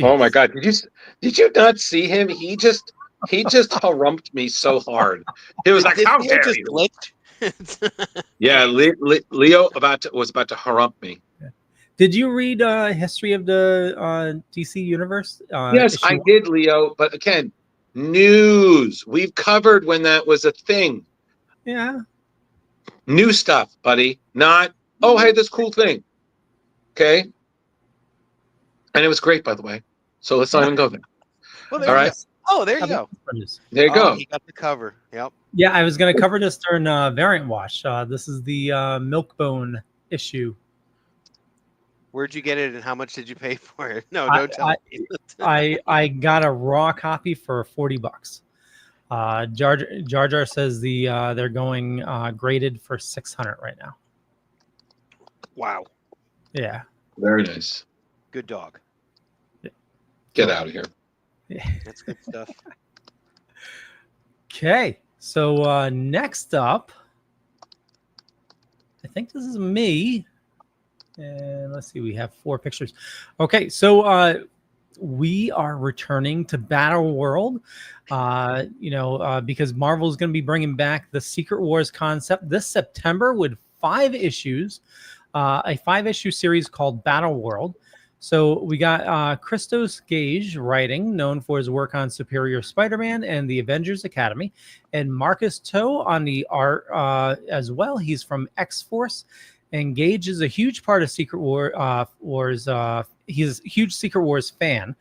Oh my Jeez. God! Did you not see him? He just harumphed me so hard. He was like, Did "How Leo dare just you!" glitch? Yeah, Leo was about to harump me. Did you read History of the DC Universe? Yes, I Issue did, Leo. But again, news. We've covered when that was a thing. Yeah. New stuff, buddy. Not, oh, hey, this cool thing. Okay. And it was great, by the way. So let's not even go there. Well, All there you right. go. Oh, there you go. There you Oh, go. he got the cover. Yep. Yeah, I was going to cover this during Variant Watch. This is the Milkbone issue. Where'd you get it, and how much did you pay for it? No, I- don't tell me. I got a raw copy for $40. Jar Jar says they're going graded for 600 right now. Wow. Yeah. Very nice. Good dog. Get out of here. That's good stuff. Okay. So next up, I think this is me. And let's see, we have 4 pictures. Okay, so we are returning to Battle World, because Marvel is going to be bringing back the Secret Wars concept this September with 5 issues, a 5-issue series called Battle World. So we got Christos Gage writing, known for his work on Superior Spider-Man and the Avengers Academy, and Marcus Toe on the art as well. He's from X-Force. And Gage is a huge part of Secret Wars. He's a huge Secret Wars fan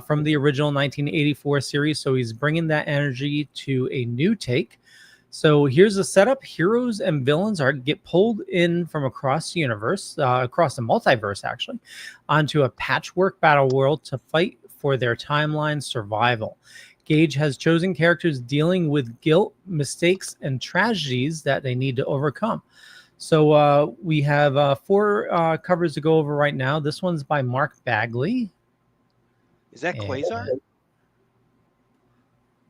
from the original 1984 series. So he's bringing that energy to a new take. So here's the setup. Heroes and villains get pulled in from across the universe, across the multiverse, actually, onto a patchwork battle world to fight for their timeline survival. Gage has chosen characters dealing with guilt, mistakes, and tragedies that they need to overcome. So we have 4 covers to go over right now. This one's by Mark Bagley. Is that Quasar?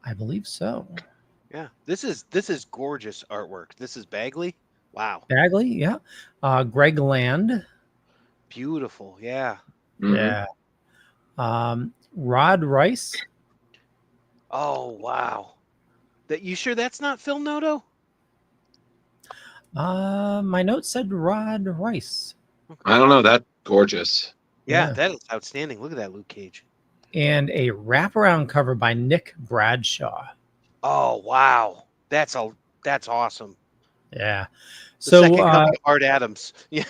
I believe so. Yeah. This is gorgeous artwork. This is Bagley. Wow. Bagley, yeah. Greg Land. Beautiful. Yeah. Mhm. Yeah. Rod Rice. Oh, wow. You sure that's not Phil Noto? My note said Rod Rice. I don't know. That's gorgeous. Yeah, that is outstanding. Look at that Luke Cage. And a wraparound cover by Nick Bradshaw. Oh, wow. That's awesome. Yeah. The So second coming of Art Adams. Yeah.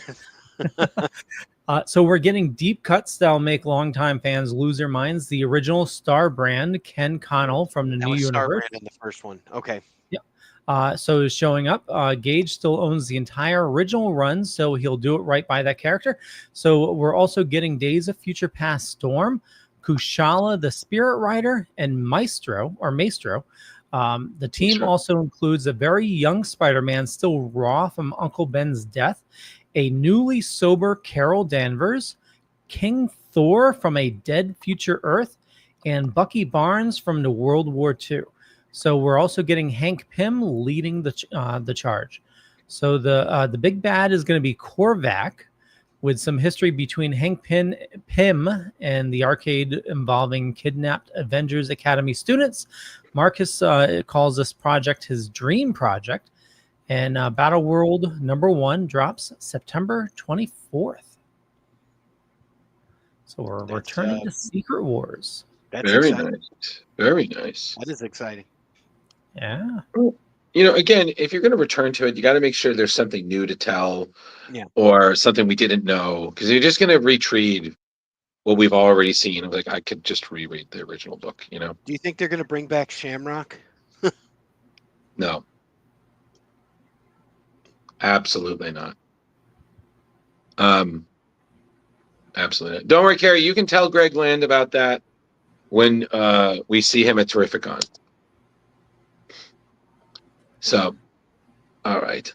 So we're getting deep cuts that'll make longtime fans lose their minds. The original Star brand, Ken Connell from the That New was Star Universe. Brand in the first one. Okay. So is showing up. Gage still owns the entire original run, so he'll do it right by that character. So we're also getting Days of Future Past Storm, Kushala the Spirit Rider, and Maestro. The team also includes a very young Spider-Man still raw from Uncle Ben's death, a newly sober Carol Danvers, King Thor from a dead future Earth, and Bucky Barnes from the World War II. So we're also getting Hank Pym leading the charge. So the big bad is going to be Korvac, with some history between Hank Pym and the arcade involving kidnapped Avengers Academy students. Marcus calls this project his dream project. And Battle World #1 drops September 24th. So we're returning to Secret Wars. That's Very exciting. nice. Very nice. That is exciting. Yeah. Again, if you're going to return to it, you got to make sure there's something new to tell, or something we didn't know, because you're just going to retreat what we've already seen. Like, I could just reread the original book. Do you think they're going to bring back Shamrock? No, absolutely not. Absolutely not. Don't worry, Carrie. You can tell Greg Land about that when we see him at Terrificon. So, all right.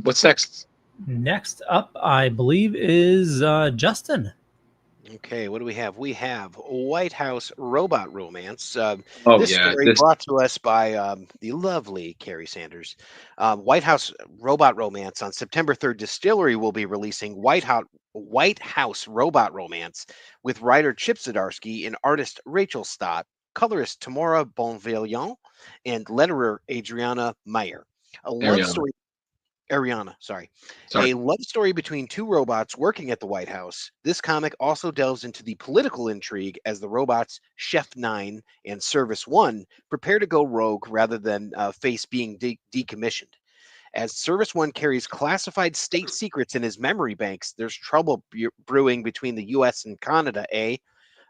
What's next? Next up, I believe, is Justin. Okay, what do we have? We have White House Robot Romance. Oh This yeah, story this brought to us by the lovely Kari Sanders. White House Robot Romance on September 3rd. Distillery will be releasing White House Robot Romance with writer Chip Zdarsky and artist Rachel Stott, colorist Tamara Bonvillian, and letterer Adriana Meyer. A love Ariana. story. Ariana, sorry. Sorry. A love story between two robots working at the White House. This comic also delves into the political intrigue as the robots Chef 9 and Service 1 prepare to go rogue rather than face being decommissioned. As Service 1 carries classified state secrets in his memory banks, there's trouble brewing between the US and Canada, eh?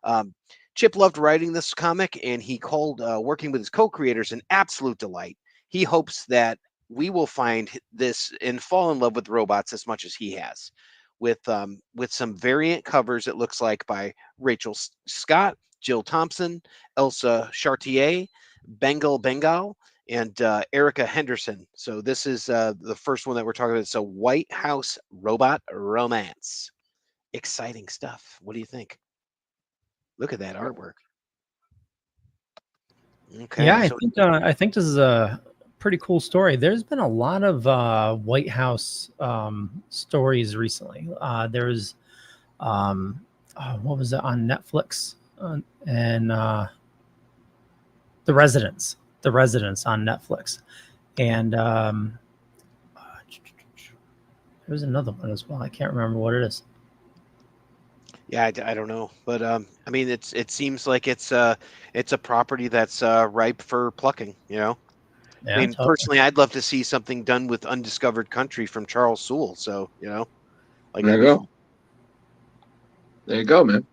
Um, Chip loved writing this comic, and he called working with his co-creators an absolute delight. He hopes that we will find this and fall in love with robots as much as he has, with some variant covers. It looks like by Rachel Scott, Jill Thompson, Elsa Chartier, Bengal, and Erica Henderson. So this is the first one that we're talking about. So White House Robot Romance, exciting stuff. What do you think? Look at that artwork. Okay. Yeah, so I think this is a pretty cool story. There's been a lot of White House stories recently. There's what was it on Netflix? And The Residence on Netflix, and there's another one as well. I can't remember what it is. Yeah, I don't know, but I mean, it seems like it's a property that's ripe for plucking. You know, Yeah, I mean, totally. personally, I'd love to see something done with Undiscovered Country from Charles Sewell. So you know, like There that'd you be go. fun. There you go, man.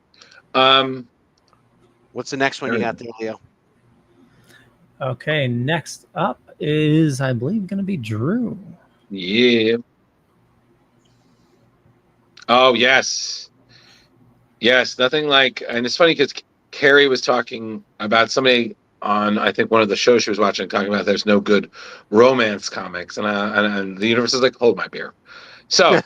What's the next one you There got there, Leo? Okay, next up is, I believe, going to be Drew. Yeah. Oh yes. Yes, nothing like, and it's funny because Carrie was talking about somebody on, I think, one of the shows she was watching, talking about there's no good romance comics, and the universe is like, hold my beer. So,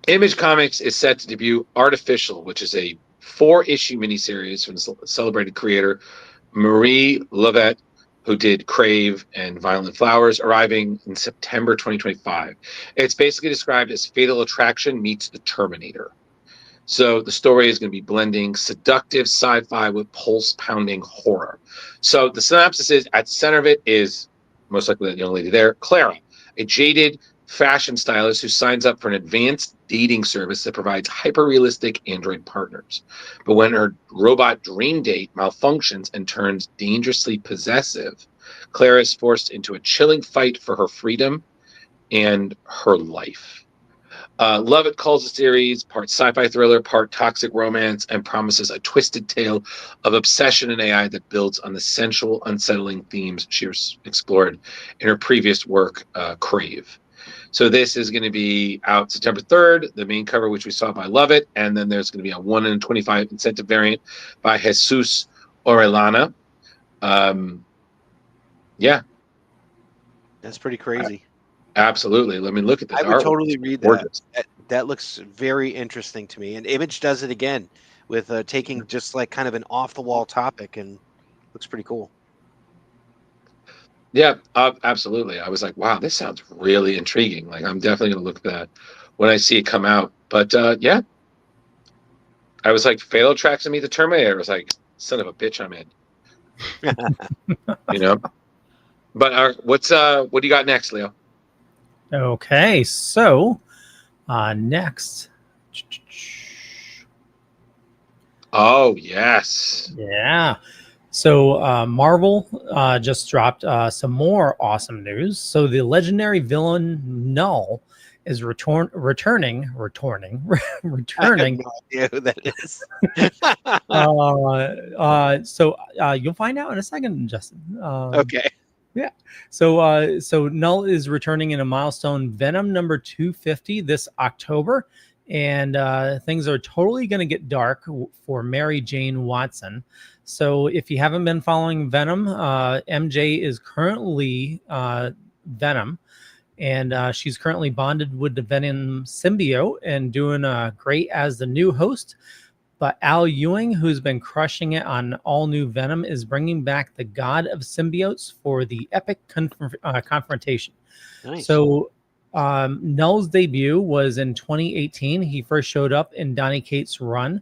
Image Comics is set to debut Artificial, which is a 4-issue miniseries from the celebrated creator Marie Lovett, who did Crave and Violent Flowers, arriving in September 2025. It's basically described as Fatal Attraction meets The Terminator. So the story is going to be blending seductive sci-fi with pulse-pounding horror. So the synopsis is, at the center of it is, most likely that young lady there, Clara, a jaded fashion stylist who signs up for an advanced dating service that provides hyper-realistic android partners. But when her robot dream date malfunctions and turns dangerously possessive, Clara is forced into a chilling fight for her freedom and her life. Lovett calls the series part sci-fi thriller, part toxic romance, and promises a twisted tale of obsession and AI that builds on the sensual, unsettling themes she explored in her previous work, Crave. So this is going to be out September 3rd, the main cover, which we saw by Lovett, and then there's going to be a 1 in 25 incentive variant by Jesus Orellana. Yeah. That's pretty crazy. Absolutely. Let me look at this. I would artwork. totally It's read gorgeous. that. That looks very interesting to me. And Image does it again with taking just like kind of an off-the-wall topic, and looks pretty cool. Yeah, absolutely. I was like, wow, this sounds really intriguing. Like, I'm definitely going to look at that when I see it come out. But yeah, I was like, Fatal Attraction me the Terminator. I was like, son of a bitch, I'm in. You know? But what do you got next, Leo? Okay, so next. Oh, yes. Yeah. So Marvel just dropped some more awesome news. So the legendary villain Null is returning. I have no idea who that is. So you'll find out in a second, Justin. Okay. Yeah. So Null is returning in a milestone Venom number 250 this October, and things are totally going to get dark for Mary Jane Watson. So if you haven't been following Venom, MJ is currently Venom, and she's currently bonded with the Venom symbiote and doing great as the new host. But Al Ewing, who's been crushing it on all new Venom, is bringing back the God of Symbiotes for the epic confrontation. Nice. So Null's debut was in 2018. He first showed up in Donny Cates' run,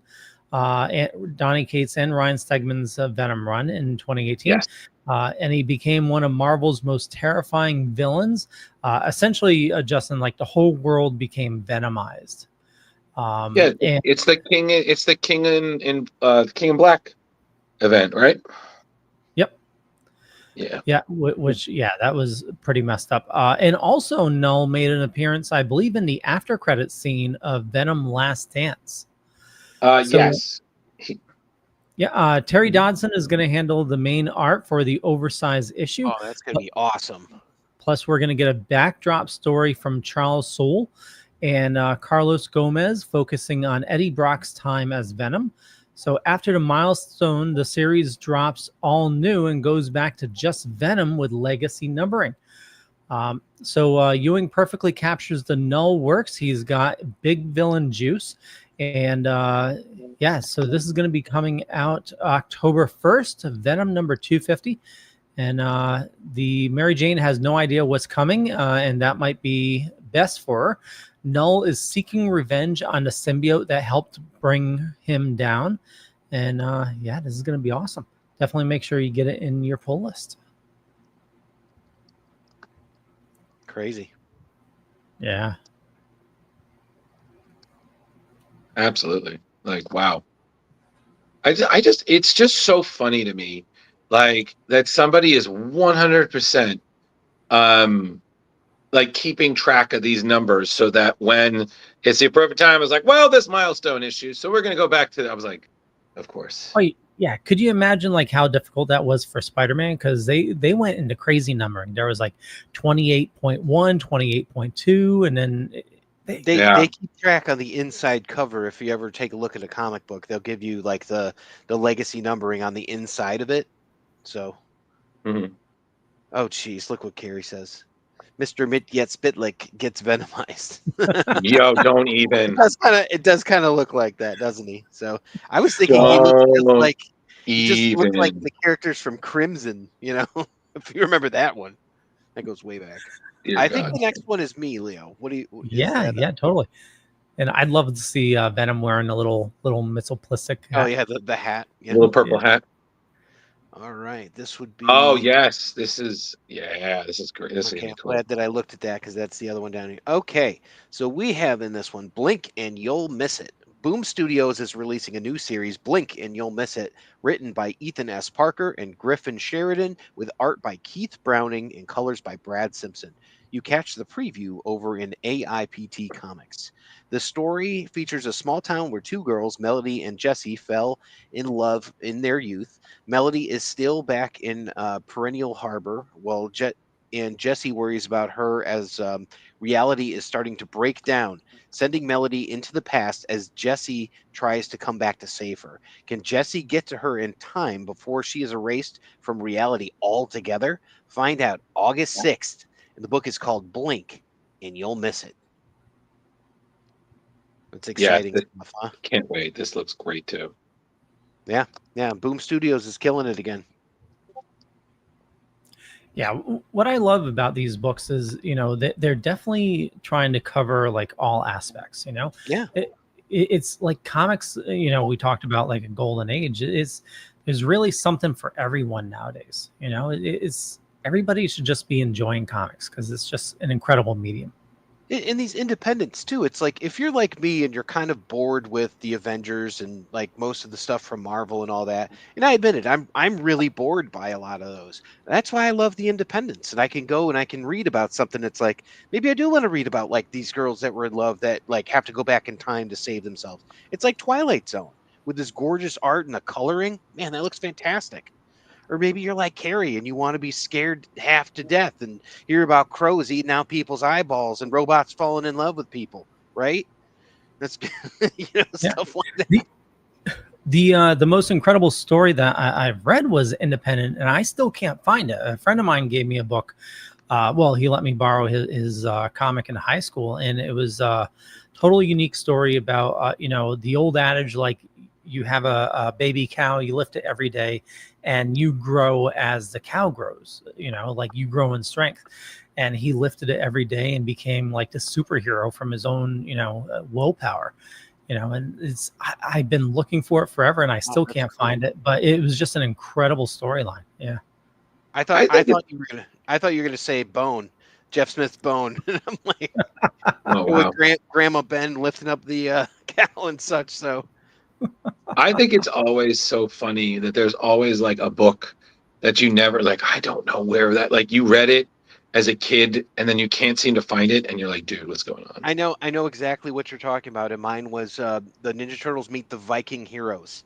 Donny Cates and Ryan Stegman's Venom run in 2018. Yes. And he became one of Marvel's most terrifying villains. Essentially, Justin, like the whole world became venomized. It's the King. It's the King in King in Black event, right? Yep. Yeah. Yeah. That was pretty messed up. And also, Null made an appearance, I believe, in the after credits scene of Venom: Last Dance. Yes. Terry Dodson is going to handle the main art for the oversized issue. Oh, that's going to be awesome. Plus, we're going to get a backdrop story from Charles Soule and Carlos Gomez, focusing on Eddie Brock's time as Venom. So after the milestone, the series drops all new and goes back to just Venom with legacy numbering. So Ewing perfectly captures the Null works. He's got big villain juice. And so this is going to be coming out October 1st, Venom number 250. And the Mary Jane has no idea what's coming, and that might be best for her. Null is seeking revenge on the symbiote that helped bring him down. And this is going to be awesome. Definitely make sure you get it in your pull list. Crazy. Yeah. Absolutely. Like, wow. I just, it's just so funny to me, like that somebody is 100%, like keeping track of these numbers so that when it's the appropriate time, it's like, well, this milestone issue, so we're going to go back to, I was like, of course. Oh, yeah. Could you imagine like how difficult that was for Spider-Man? Because they went into crazy numbering. There was like 28.1, 28.2, and then they keep track on the inside cover. If you ever take a look at a comic book, they'll give you like the legacy numbering on the inside of it. So, Oh, geez, look what Kari says. Mr. Spitlick gets venomized. Yo, don't even. It does kind of look like that, doesn't he? So I was thinking he just looked like the characters from Crimson, you know, if you remember that one. That goes way back. I think the next one is me, Leo. What do you? Yeah, totally. And I'd love to see Venom wearing a little Mitzoplistic hat. Oh yeah, the hat, little purple hat. All right, this would be. Oh yes, this is great. This is I'm cool. glad that I looked at that because that's the other one down here. Okay, so we have in this one Blink and You'll Miss It. Boom Studios is releasing a new series, Blink and You'll Miss It, written by Ethan S. Parker and Griffin Sheridan, with art by Keith Browning and colors by Brad Simpson. You catch the preview over in AIPT Comics. The story features a small town where two girls, Melody and Jessie, fell in love in their youth. Melody is still back in Perennial Harbor, while Jessie worries about her as reality is starting to break down, sending Melody into the past as Jessie tries to come back to save her. Can Jessie get to her in time before she is erased from reality altogether? Find out August 6th. And the book is called Blink, and You'll Miss It. It's exciting stuff, huh? Can't wait. This looks great too. Yeah. Boom Studios is killing it again. Yeah, what I love about these books is, you know, they're definitely trying to cover like all aspects, you know? Yeah. It's like comics, you know, we talked about like a golden age. There's really something for everyone nowadays, you know? Everybody should just be enjoying comics because it's just an incredible medium. In these independents too, it's like if you're like me and you're kind of bored with the Avengers and like most of the stuff from Marvel and all that, and I admit it, I'm really bored by a lot of those. That's why I love the independents, and I can go and I can read about something that's like maybe I do want to read about like these girls that were in love that like have to go back in time to save themselves. It's like Twilight Zone with this gorgeous art and the coloring. Man, that looks fantastic. Or maybe you're like Kari and you want to be scared half to death and hear about crows eating out people's eyeballs and robots falling in love with people, right? That's stuff like that. The most incredible story that I've read was independent, and I still can't find it. A friend of mine gave me a book Well, he let me borrow his comic in high school, and it was a totally unique story about the old adage, like you have a baby cow, you lift it every day, and you grow as the cow grows. Like you grow in strength. And he lifted it every day and became like the superhero from his own willpower. And I've been looking for it forever, and I still can't find it. But it was just an incredible storyline. Yeah. I thought you were gonna say Bone, Jeff Smith's Bone. And I'm like, Oh, wow. with Grandma Ben lifting up the cow and such. So I think it's always so funny that there's always like a book that you never like. I don't know where that, like, you read it as a kid and then you can't seem to find it, and you're like, dude, what's going on? I know exactly what you're talking about. And mine was the Ninja Turtles Meet the Viking Heroes,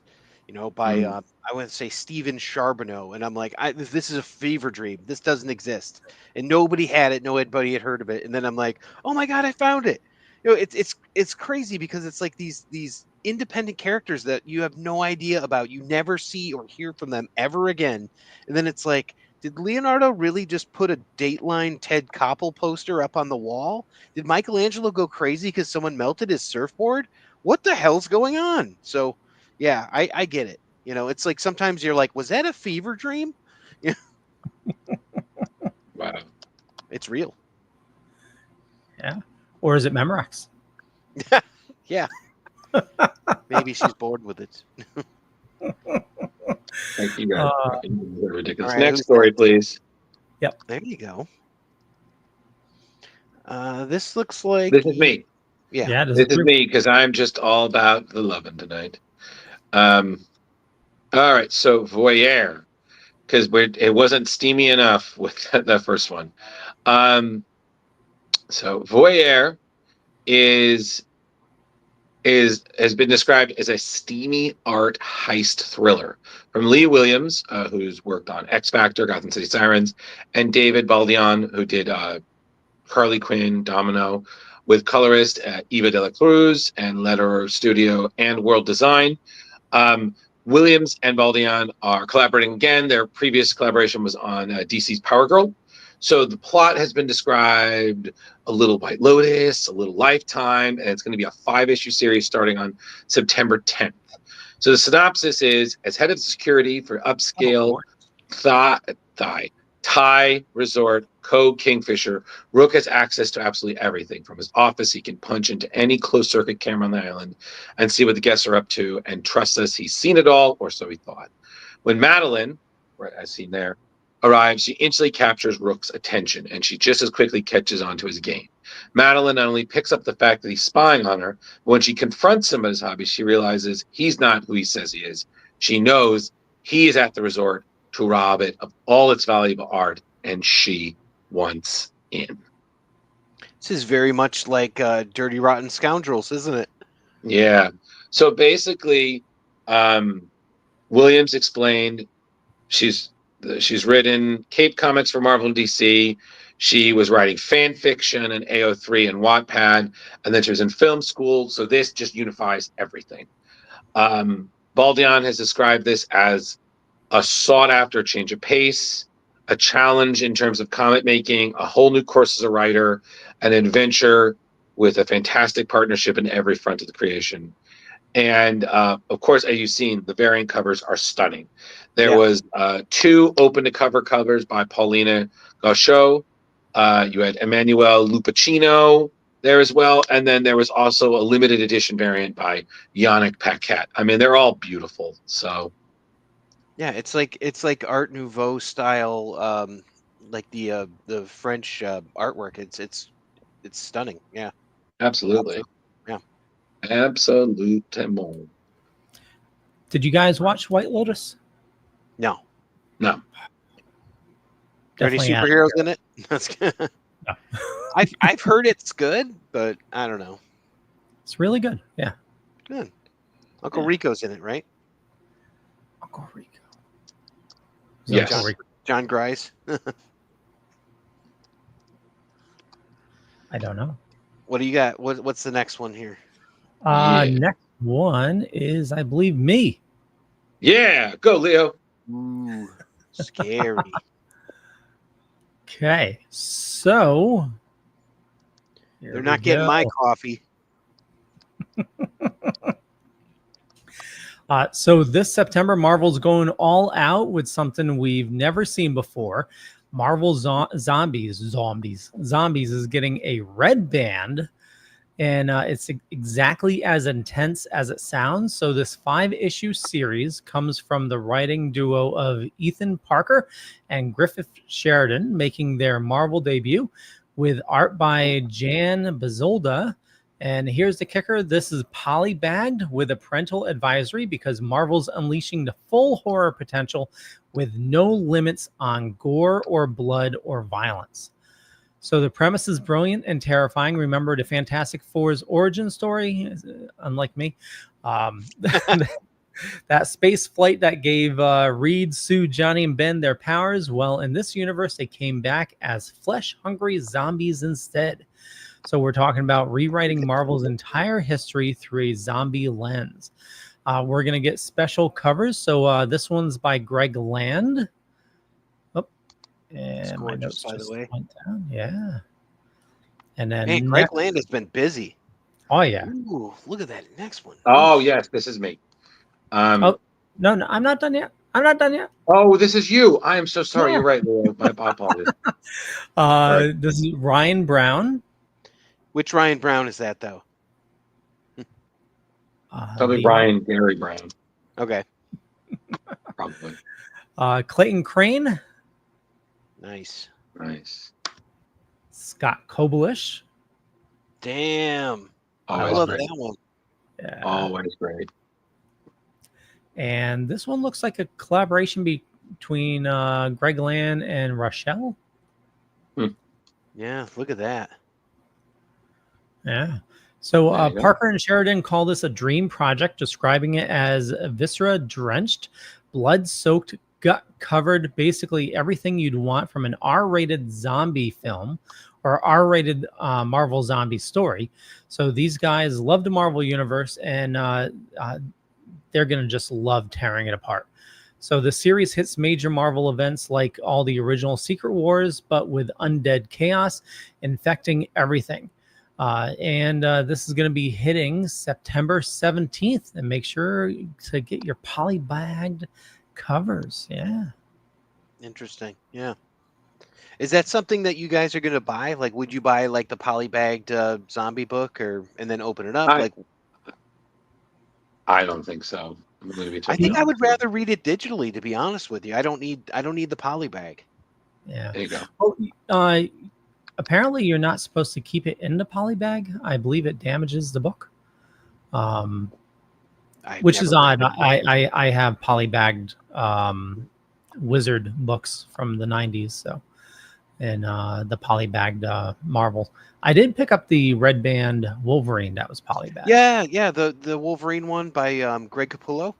by I want to say Stephen Charbonneau. And I'm like, this is a fever dream. This doesn't exist, and nobody had it. Nobody had heard of it. And then I'm like, oh my god, I found it. It's crazy because it's like these independent characters that you have no idea about. You never see or hear from them ever again. And then it's like, did Leonardo really just put a Dateline Ted Koppel poster up on the wall? Did Michelangelo go crazy because someone melted his surfboard? What the hell's going on? So, yeah, I get it. It's like sometimes you're like, was that a fever dream? Yeah. Wow. It's real. Yeah. Or is it Memorex? Yeah. Maybe she's bored with it. Thank you guys. Ridiculous. Right, Next story, please. Yep. There you go. This looks like This is me. Yeah. This is me, because I'm just all about the loving tonight. All right, so Voyeur, because it wasn't steamy enough with that first one. So Voyeur has been described as a steamy art heist thriller from Lee Williams, who's worked on X Factor, Gotham City Sirens, and David Baldeón, who did Harley Quinn, Domino, with colorist Eva de la Cruz and letterer studio and World Design. Williams and Baldeón are collaborating again. Their previous collaboration was on DC's Power Girl. So the plot has been described: a little White Lotus, a little Lifetime, and it's going to be a 5-issue series starting on September 10th. So the synopsis is: as head of security for upscale Thai resort Cove Kingfisher, Rook has access to absolutely everything. From his office, he can punch into any closed-circuit camera on the island and see what the guests are up to, and trust us, he's seen it all, or so he thought. When Madeline, right, as seen there, arrives, she instantly captures Rook's attention, and she just as quickly catches on to his game. Madeline not only picks up the fact that he's spying on her, but when she confronts him at his hobby, she realizes he's not who he says he is. She knows he is at the resort to rob it of all its valuable art, and she wants in. This is very much like Dirty Rotten Scoundrels, isn't it? Yeah. So basically, Williams explained she's written Cape Comics for Marvel and DC. She was writing fan fiction and AO3 and Wattpad, and then she was in film school. So this just unifies everything. Baldeón has described this as a sought-after change of pace, a challenge in terms of comic making, a whole new course as a writer, an adventure with a fantastic partnership in every front of the creation. And of course, as you've seen, the variant covers are stunning. There was 2 open-to-cover covers by Paulina Gauchot. You had Emmanuel Lupacino there as well, and then there was also a limited edition variant by Yannick Paquette. I mean, they're all beautiful. So. Yeah, it's like Art Nouveau style, like the French artwork. It's stunning. Yeah, absolutely. Yeah, absolutely. Did you guys watch White Lotus? No. Are any superheroes in it? That's good. No. I've heard it's good, but I don't know. It's really good. Yeah. Good. Uncle Rico's in it, right? Uncle Rico. Yes. John Grice. I don't know. What do you got? What's the next one here? Next one is, I believe, me. Yeah, go Leo. Ooh, scary. Okay, so here They're we not getting go. my coffee. So this September, Marvel's going all out with something we've never seen before. Marvel Zombies is getting a red band, and it's exactly as intense as it sounds. So this 5-issue series comes from the writing duo of Ethan Parker and Griffith Sheridan, making their Marvel debut, with art by Jan Bazolda. And here's the kicker. This is polybagged with a parental advisory because Marvel's unleashing the full horror potential with no limits on gore or blood or violence. So the premise is brilliant and terrifying. Remember the Fantastic Four's origin story? Unlike me. That space flight that gave Reed, Sue, Johnny, and Ben their powers. Well, in this universe, they came back as flesh-hungry zombies instead. So we're talking about rewriting Marvel's entire history through a zombie lens. We're going to get special covers. So this one's by Greg Land. Oh, and my notes by the just way. went down. Yeah. And then Hey, Greg Land has been busy. Oh, yeah. Ooh, look at that next one. Oh, yes, this is me. No, I'm not done yet. Oh, this is you. I am so sorry. Yeah. You're right, Leo. My apologies. This is Ryan Brown. Which Ryan Brown is that, though? Probably Gary Brown. Okay. Probably. Clayton Crane. Nice. Scott Kobelish. Damn. I Always love great. that one. Yeah. Always great. And this one looks like a collaboration between Greg Land and Rochelle. Yeah, look at that. Yeah. So There you go. Parker and Sheridan call this a dream project, describing it as viscera-drenched, blood-soaked, gut-covered, basically everything you'd want from an R-rated zombie film or R-rated Marvel zombie story. So these guys love the Marvel universe, and they're going to just love tearing it apart. So the series hits major Marvel events like all the original Secret Wars, but with undead chaos infecting everything. And this is going to be hitting September 17th. And make sure to get your polybagged covers. Yeah. Interesting. Yeah. Is that something that you guys are going to buy? Like, would you buy like the polybagged zombie book and then open it up? I don't think so. I think I would rather read it digitally, to be honest with you. I don't need the polybag. Yeah. There you go. Oh, apparently you're not supposed to keep it in the polybag. I believe it damages the book. Which is odd. I have polybagged Wizard books from the 90s, so, and the polybagged Marvel. I did pick up the Red Band Wolverine that was polybagged. Yeah, the Wolverine one by Greg Capullo.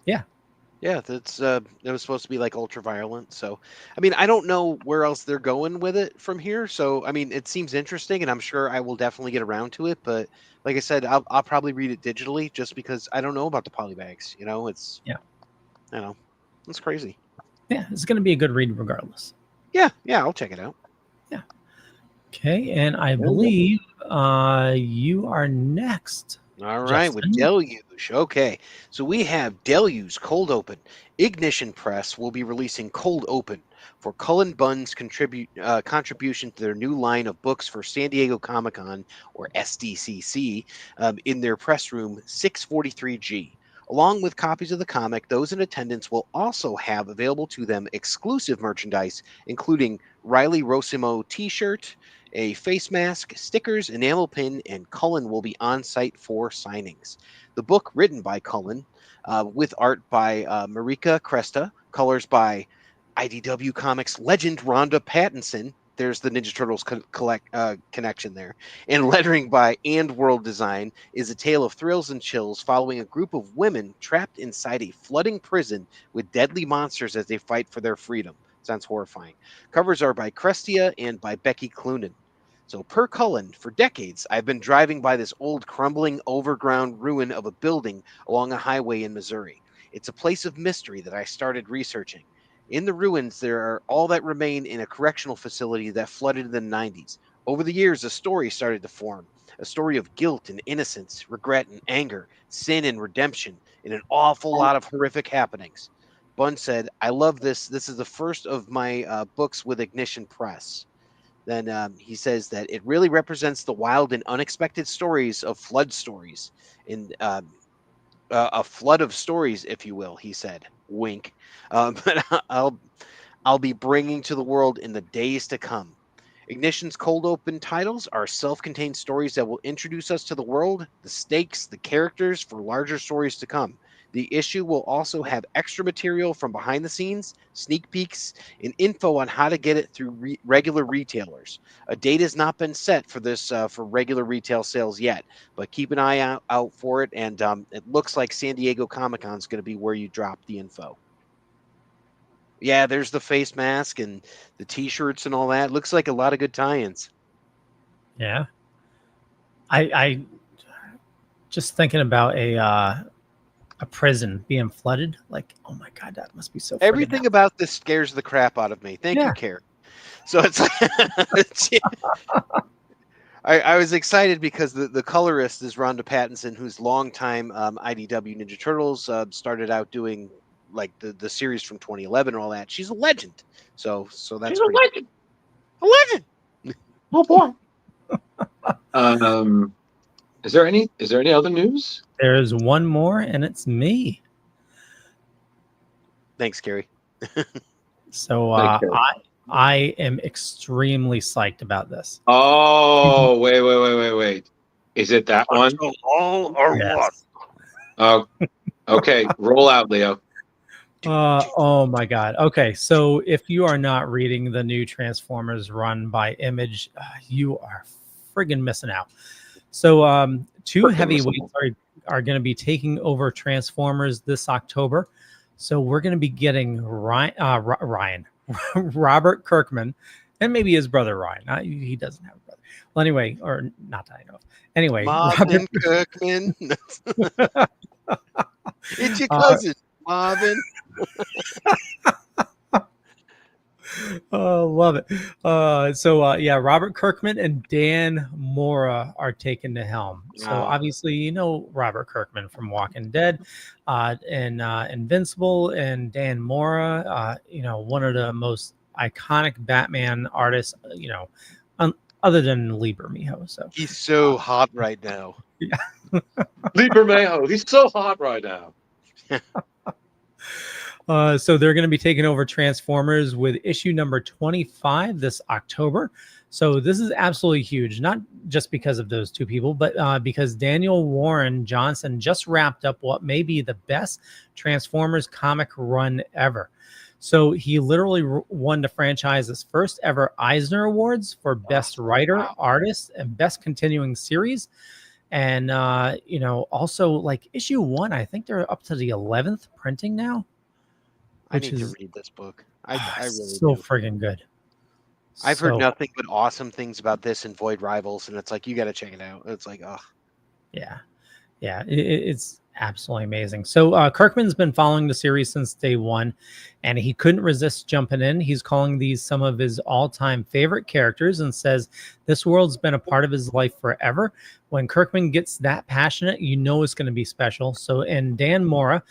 Yeah, that's it was supposed to be like ultra-violent. So, I mean, I don't know where else they're going with it from here. So, I mean, it seems interesting, and I'm sure I will definitely get around to it. But like I said, I'll probably read it digitally just because I don't know about the polybags. You know, it's it's crazy. Yeah, it's going to be a good read regardless. Yeah, I'll check it out. Yeah. Okay, and I believe you are next. All right, with Deluge. Okay, so we have Deluge Cold Open. Ignition Press will be releasing Cold Open for Cullen Bunn's contribution to their new line of books for San Diego Comic-Con, or SDCC, in their press room 643G. Along with copies of the comic, those in attendance will also have available to them exclusive merchandise, including Riley Rosimo t-shirt, a face mask, stickers, enamel pin, and Cullen will be on site for signings. The book, written by Cullen, with art by Marika Cresta, colors by IDW Comics legend Rhonda Pattinson. There's the Ninja Turtles connection there. And lettering by And World Design is a tale of thrills and chills following a group of women trapped inside a flooding prison with deadly monsters as they fight for their freedom. Sounds horrifying. Covers are by Crestia and by Becky Cloonan. So per Cullen, for decades, I've been driving by this old crumbling overground ruin of a building along a highway in Missouri. It's a place of mystery that I started researching. In the ruins, there are all that remain in a correctional facility that flooded in the 90s. Over the years, a story started to form. A story of guilt and innocence, regret and anger, sin and redemption, and an awful lot of horrific happenings. Bunn said, I love this. This is the first of my books with Ignition Press. Then he says that it really represents the wild and unexpected stories of flood stories, in a flood of stories, if you will. He said, "Wink." But I'll be bringing to the world in the days to come. Ignition's cold open titles are self-contained stories that will introduce us to the world, the stakes, the characters for larger stories to come. The issue will also have extra material from behind the scenes, sneak peeks, and info on how to get it through regular retailers. A date has not been set for this for regular retail sales yet, but keep an eye out for it. And it looks like San Diego Comic-Con is going to be where you drop the info. Yeah, there's the face mask and the T-shirts and all that. Looks like a lot of good tie-ins. Yeah. I just thinking about a prison being flooded. Like, oh my God, that must be so. Everything about this scares the crap out of me. Thank you, Kari. So it's I was excited because the colorist is Rhonda Pattinson, who's longtime IDW Ninja Turtles, started out doing like the series from 2011 and all that. She's a legend. So that's She's a legend. A legend. Oh boy. Is there any other news? There's one more, and it's me. Thanks, Kari. So I am extremely psyched about this. Oh, wait. Is it that one? All or Yes. Oh, okay. Roll out, Leo. Oh my God. Okay, so if you are not reading the new Transformers run by Image, you are friggin' missing out. So two heavyweights are going to be taking over Transformers this October. So we're going to be getting Ryan, Robert Kirkman, and maybe his brother Ryan. He doesn't have a brother. Well, anyway, or not that I know of. Anyway, Marvin Kirkman. It's your cousin, Marvin. Oh, love it. So Robert Kirkman and Dan Mora are taking the helm. So obviously, you know Robert Kirkman from Walking Dead, and Invincible, and Dan Mora, one of the most iconic Batman artists, other than Lieber Mijo. So he's so hot right now. Yeah. Lieber Mijo, he's so hot right now. So they're going to be taking over Transformers with issue number 25 this October. So this is absolutely huge, not just because of those two people, but because Daniel Warren Johnson just wrapped up what may be the best Transformers comic run ever. So he literally won the franchise's first ever Eisner Awards for Best Writer, Artist, and Best Continuing Series. And, also like issue 1, I think they're up to the 11th printing now. I need to read this book. I really so friggin' good. I've heard nothing but awesome things about this and Void Rivals, and it's like, you got to check it out. It's like, oh. Yeah. It's absolutely amazing. So Kirkman's been following the series since day one, and he couldn't resist jumping in. He's calling these some of his all-time favorite characters and says this world's been a part of his life forever. When Kirkman gets that passionate, you know it's going to be special. So, and Dan Mora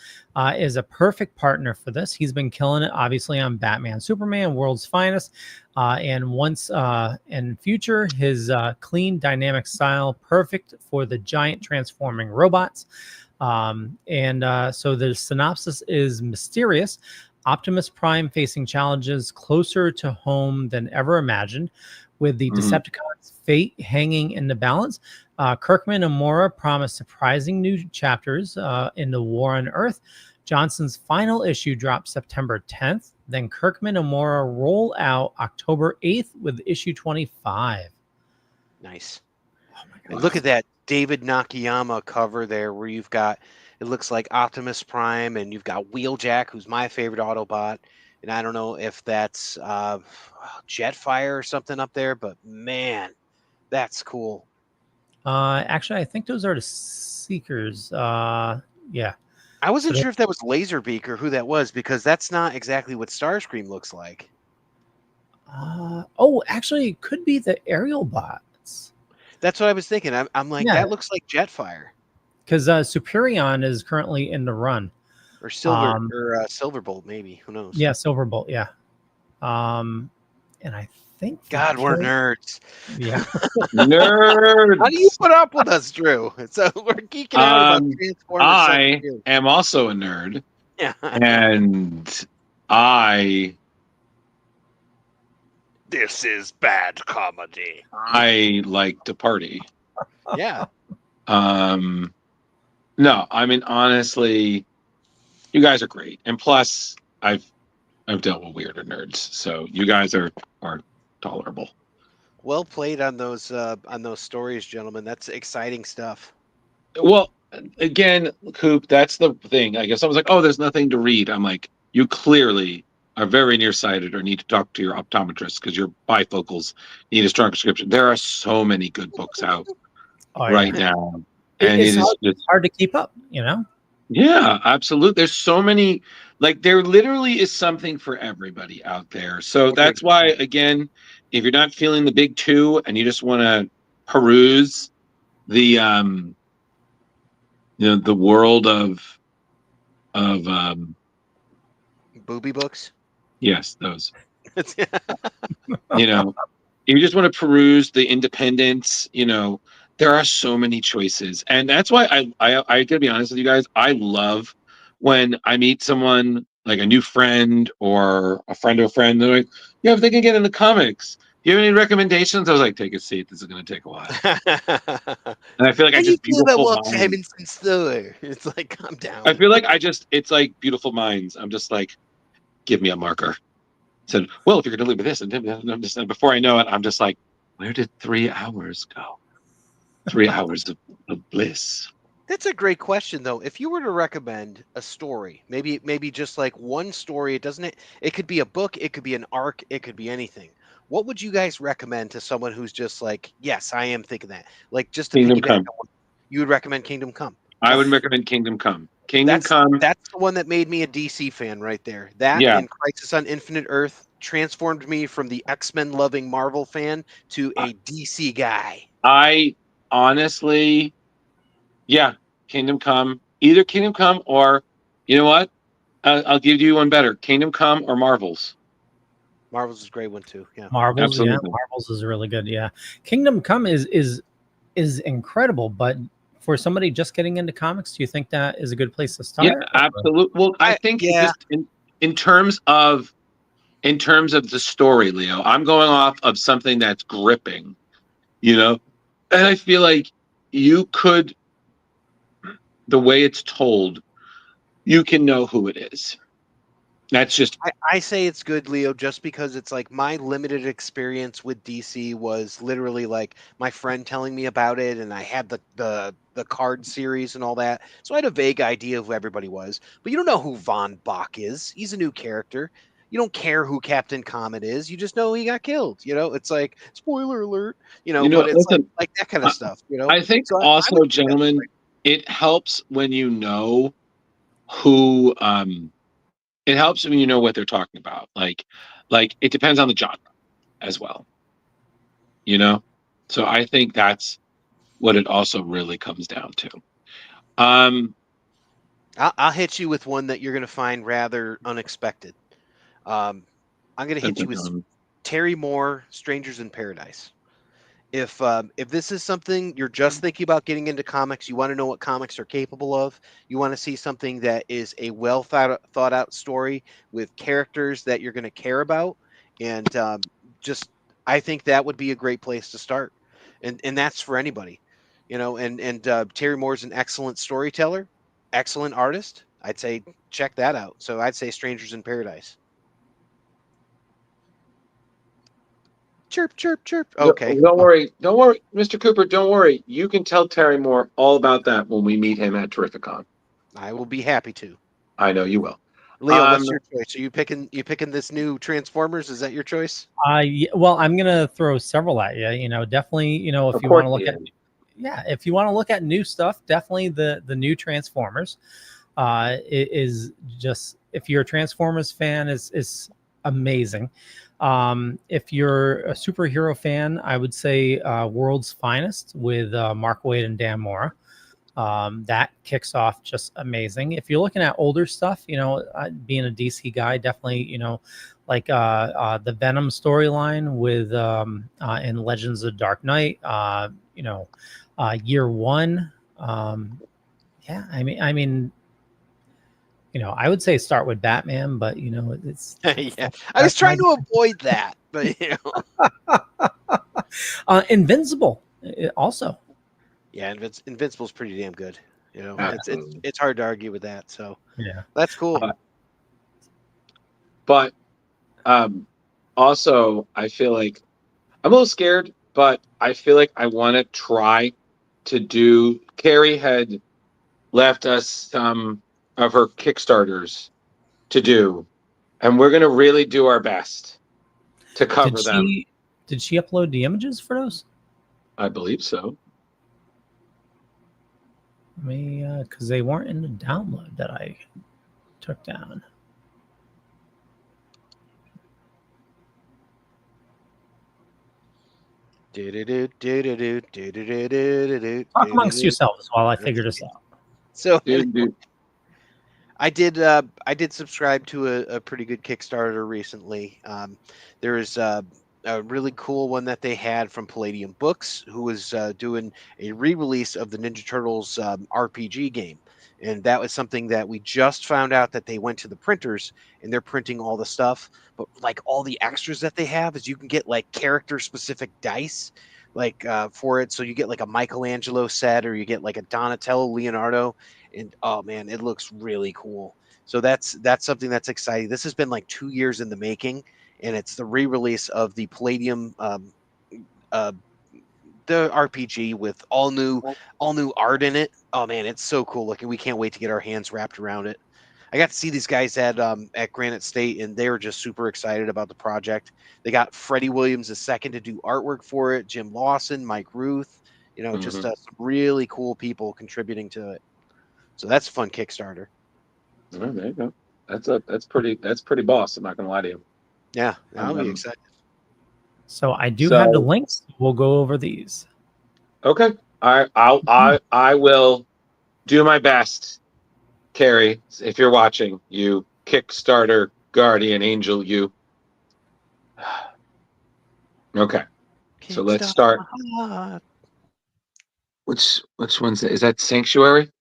is a perfect partner for this. He's been killing it, obviously, on Batman, Superman, World's Finest. And once in future, his clean, dynamic style, perfect for the giant transforming robots. So the synopsis is mysterious. Optimus Prime facing challenges closer to home than ever imagined, with the Decepticons' fate hanging in the balance. Kirkman and Mora promise surprising new chapters in the War on Earth. Johnson's final issue drops September 10th. Then Kirkman and Mora roll out October 8th with issue 25. Nice. Oh my God. And look at that David Nakayama cover there, where you've got, it looks like Optimus Prime, and you've got Wheeljack, who's my favorite Autobot. And I don't know if that's Jetfire or something up there, but man, that's cool. Actually, I think those are the Seekers. Yeah. I wasn't sure if that was Laserbeak or who that was, because that's not exactly what Starscream looks like. Oh, actually, it could be the aerial bots. That's what I was thinking. I'm like, Yeah. that looks like Jetfire Because Superion is currently in the run. or Silverbolt, maybe. Who knows? Yeah, Silverbolt. Yeah. And I think. God, we're nerds. Yeah. Nerds. How do you put up with us, Drew? So we're geeking out about Transformers. I am also a nerd. Yeah. And I This is bad comedy. like to party. Yeah. No, I mean, honestly, you guys are great. And plus, I've dealt with weirder nerds, so you guys are tolerable. Well played on those stories, gentlemen. That's exciting stuff. Well, again, Coop, that's the thing. I guess I was like, oh, there's nothing to read. I'm like, you clearly are very nearsighted or need to talk to your optometrist because your bifocals need a strong prescription. There are so many good books out right now. And it's hard to keep up, Yeah, absolutely. There's so many, like there literally is something for everybody out there. So that's why, again, if you're not feeling the big two and you just want to peruse the the world of booby books. Yes, those. You just want to peruse the independents, there are so many choices. And that's why I gotta be honest with you guys, I love when I meet someone like a new friend or a friend of a friend, they're like, yeah, if they can get into comics. Do you have any recommendations? I was like, take a seat. This is going to take a while. And I feel like Simonson store. It's like, calm down. I feel like it's like beautiful minds. I'm just like, give me a marker. Said, well, if you're going to live with this, and I'm just, before I know it, I'm just like, where did 3 hours go? 3 hours of bliss. That's a great question, though. If you were to recommend a story, maybe just like one story, it could be a book, it could be an arc, it could be anything. What would you guys recommend to someone who's just like, yes, I am thinking that, like just to Kingdom Come? You would recommend Kingdom Come. I would recommend Kingdom Come. That's the one that made me a DC fan right there. That and Crisis on Infinite Earth transformed me from the X-Men loving Marvel fan to a DC guy. I honestly, Kingdom Come. Either Kingdom Come or, you know what? I'll give you one better. Kingdom Come or Marvels. Marvels is a great one too. Yeah. Marvels, absolutely. Yeah. Marvels is really good. Yeah. Kingdom Come is incredible, but for somebody just getting into comics, do you think that is a good place to start? Yeah, absolutely. Well, I think just in terms of the story, Leo, I'm going off of something that's gripping, and I feel like you could, the way it's told, you can know who it is. That's just. I say it's good, Leo, just because it's like my limited experience with DC was literally like my friend telling me about it, and I had the card series and all that, so I had a vague idea of who everybody was. But you don't know who Von Bach is. He's a new character. You don't care who Captain Comet is. You just know he got killed. It's like spoiler alert. But it's like that kind of stuff. I think so also, gentlemen, it helps when you know who. It helps when you know what they're talking about. Like it depends on the genre as well. So I think that's what it also really comes down to. I'll hit you with one that you're going to find rather unexpected. I'm going to hit you with Terry Moore, Strangers in Paradise. If this is something you're just thinking about getting into comics, you want to know what comics are capable of, you want to see something that is a well thought out story with characters that you're going to care about, and I think that would be a great place to start, and that's for anybody, and Terry Moore's an excellent storyteller, excellent artist. I'd say check that out. So I'd say Strangers in Paradise. Chirp, chirp, chirp. Okay. Don't worry, Mr. Cooper. Don't worry. You can tell Terry Moore all about that when we meet him at Terrificon. I will be happy to. I know you will. Leo, what's your choice? Are you picking this new Transformers? Is that your choice? Well, I'm gonna throw several at you. Definitely. If you want to look at, if you want to look at new stuff, definitely the new Transformers. is just, if you're a Transformers fan, is amazing. If you're a superhero fan, I would say World's Finest with Mark Waid and Dan Mora. That kicks off just amazing. If you're looking at older stuff, being a DC guy, definitely, like the Venom storyline with in Legends of Dark Knight, Year One. Yeah, I mean, I would say start with Batman, but it's yeah. I was trying to avoid that, but Invincible also. Yeah, Invincible's pretty damn good. Absolutely. It's hard to argue with that. So Yeah, that's cool. But also, I feel like I'm a little scared, but I feel like I want to try to do. Kari had left us some of her Kickstarters to do, and we're going to really do our best to cover them. Did she upload the images for those? I believe so. Because they weren't in the download that I took down. Talk amongst yourselves while I figure this out. So Dude. I did subscribe to a pretty good Kickstarter recently. There's a really cool one that they had from Palladium Books, who was doing a re-release of the Ninja Turtles RPG game. And that was something that we just found out that they went to the printers and they're printing all the stuff. But like all the extras that they have is you can get like character specific dice for it. So you get like a Michelangelo set, or you get like a Donatello, Leonardo. And oh man, it looks really cool. So that's something that's exciting. This has been like 2 years in the making, and it's the re-release of the Palladium the RPG with all new art in it. Oh man, it's so cool looking. We can't wait to get our hands wrapped around it. I got to see these guys at Granite State, and they were just super excited about the project. They got Freddie Williams II to do artwork for it, Jim Lawson, Mike Ruth, just some really cool people contributing to it. So that's a fun Kickstarter. Oh, there you go. That's pretty boss. I'm not gonna lie to you. Yeah, I'll be excited. So I do have the links. We'll go over these. Okay. I will do my best. Kari, if you're watching, you Kickstarter guardian angel, you. Okay. So let's start. Which one's that? Is that Sanctuary?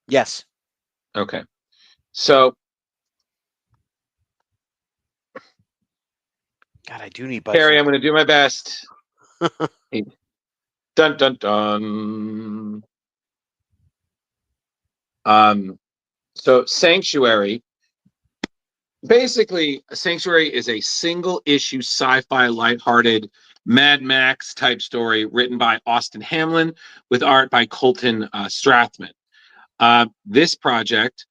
Yes. Okay. So. God, I do need Kari, I'm going to do my best. Dun dun dun. So Sanctuary. Basically, Sanctuary is a single issue sci-fi lighthearted Mad Max type story written by Austin Hamlin with art by Colton Strathman. This project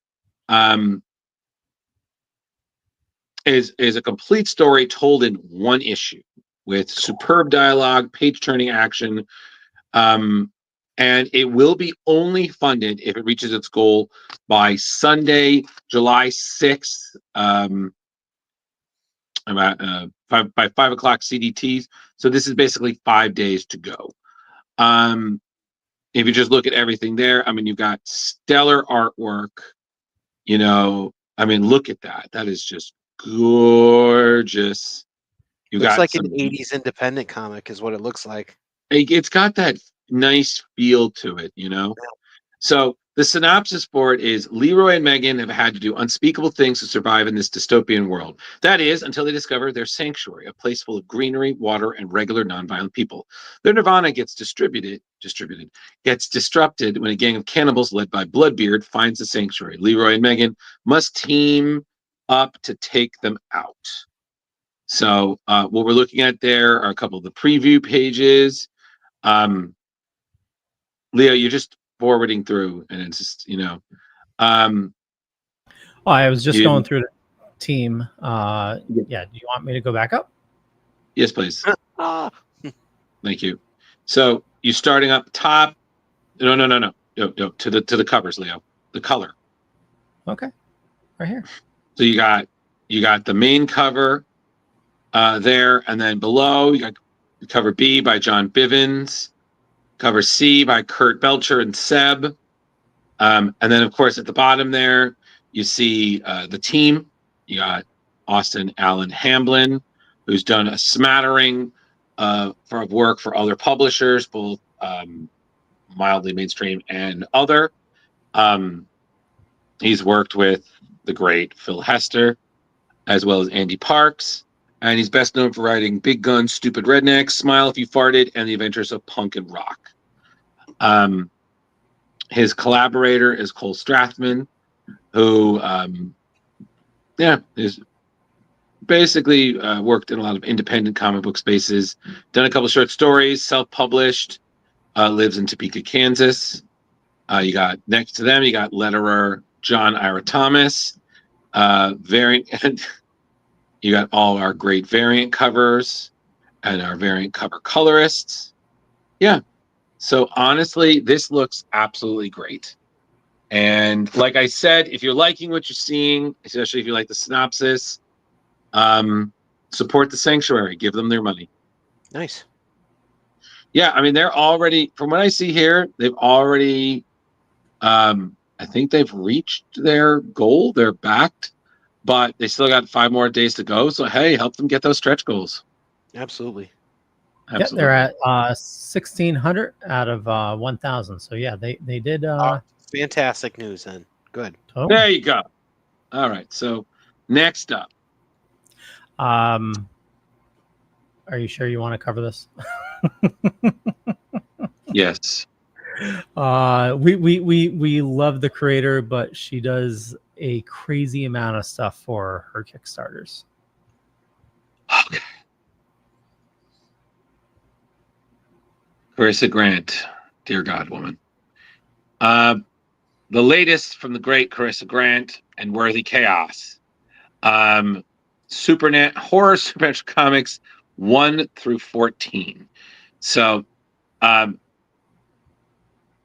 is a complete story told in one issue with superb dialogue, page-turning action, and it will be only funded if it reaches its goal by Sunday, July 6th, by 5 o'clock CDT. So this is basically 5 days to go. If you just look at everything there, I mean, you've got stellar artwork. Look at that. That is just gorgeous. Looks like an 80s independent comic is what it looks like. It's got that nice feel to it, So the synopsis for it is Leroy and Megan have had to do unspeakable things to survive in this dystopian world. That is, until they discover their sanctuary, a place full of greenery, water, and regular nonviolent people. Their nirvana gets disrupted when a gang of cannibals led by Bloodbeard finds the sanctuary. Leroy and Megan must team up to take them out. So what we're looking at there are a couple of the preview pages. Leo, you're just forwarding through, and it's just, I was just going through the team. Yeah, do you want me to go back up? Yes, please. Thank you. So you're starting up top. No. To the covers, Leo. The color. Okay, right here. So you got the main cover there, and then below you got cover B by John Bivens, cover C by Kurt Belcher and Seb, and then of course at the bottom there you see the team. You got Austin Allen Hamblin, who's done a smattering for work for other publishers, both mildly mainstream and other. He's worked with the great Phil Hester, as well as Andy Parks, and he's best known for writing Big Guns, Stupid Rednecks, Smile If You Farted, and The Adventures of Punk and Rock. His collaborator is Cole Strathman, who, is basically worked in a lot of independent comic book spaces, done a couple short stories, self-published, lives in Topeka, Kansas. You got next to them, you got letterer John Ira Thomas, variant. You got all our great variant covers and our variant cover colorists. Yeah. So honestly, this looks absolutely great. And like I said, if you're liking what you're seeing, especially if you like the synopsis, support the Sanctuary. Give them their money. Nice. Yeah, I mean, they're already, from what I see here, they've already, I think they've reached their goal. They're backed, but they still got 5 more days to go. So, hey, help them get those stretch goals. Absolutely. Yeah, they're at 1,600 out of 1,000. So yeah, they did. Fantastic news then. Good. Oh. There you go. All right. So next up. Are you sure you want to cover this? Yes. We love the creator, but she does a crazy amount of stuff for her Kickstarters. Okay. Carissa Grant, dear God woman. The latest from the great Carissa Grant and Worthy Chaos. Horror Supernatural Comics 1 through 14. So,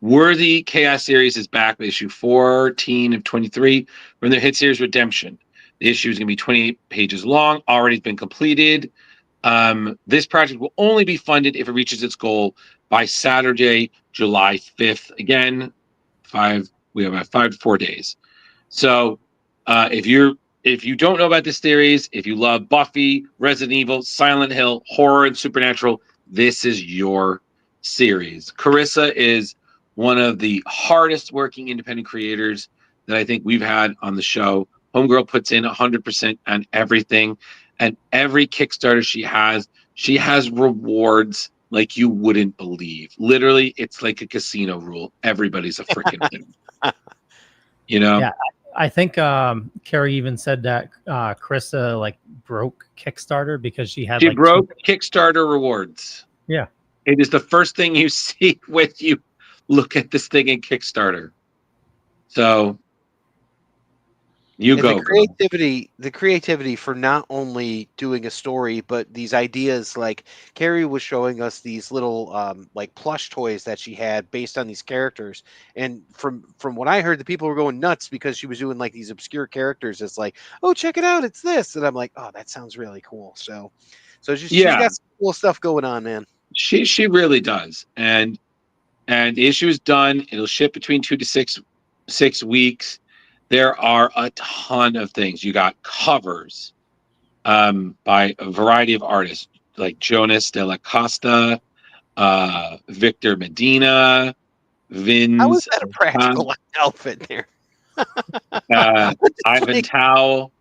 Worthy Chaos series is back with issue 14 of 23 from their hit series Redemption. The issue is going to be 28 pages long, already been completed. This project will only be funded if it reaches its goal by Saturday, July 5th. Again, we have about 5 to 4 days. So if you don't know about this series, if you love Buffy, Resident Evil, Silent Hill, horror, and supernatural, this is your series. Carissa is one of the hardest working independent creators that I think we've had on the show. Homegirl puts in 100% on everything, and every Kickstarter she has rewards like you wouldn't believe. Literally, it's like a casino rule. Everybody's a freaking winner. You know? Yeah, I think Kari even said that Carissa like broke Kickstarter because she broke Kickstarter rewards. Yeah. It is the first thing you see when you look at this thing in Kickstarter. So the creativity for not only doing a story, but these ideas, like Kari was showing us these little like plush toys that she had based on these characters. And from what I heard, the people were going nuts because she was doing like these obscure characters. It's like, oh, check it out, it's this. And I'm like, oh, that sounds really cool. So she's got some cool stuff going on, man. She really does. And the issue is done. It'll ship between 2 to 6 weeks. There are a ton of things. You got covers by a variety of artists like Jonas De La Costa, Victor Medina, Vince. How is that a practical outfit there? Ivan Tao.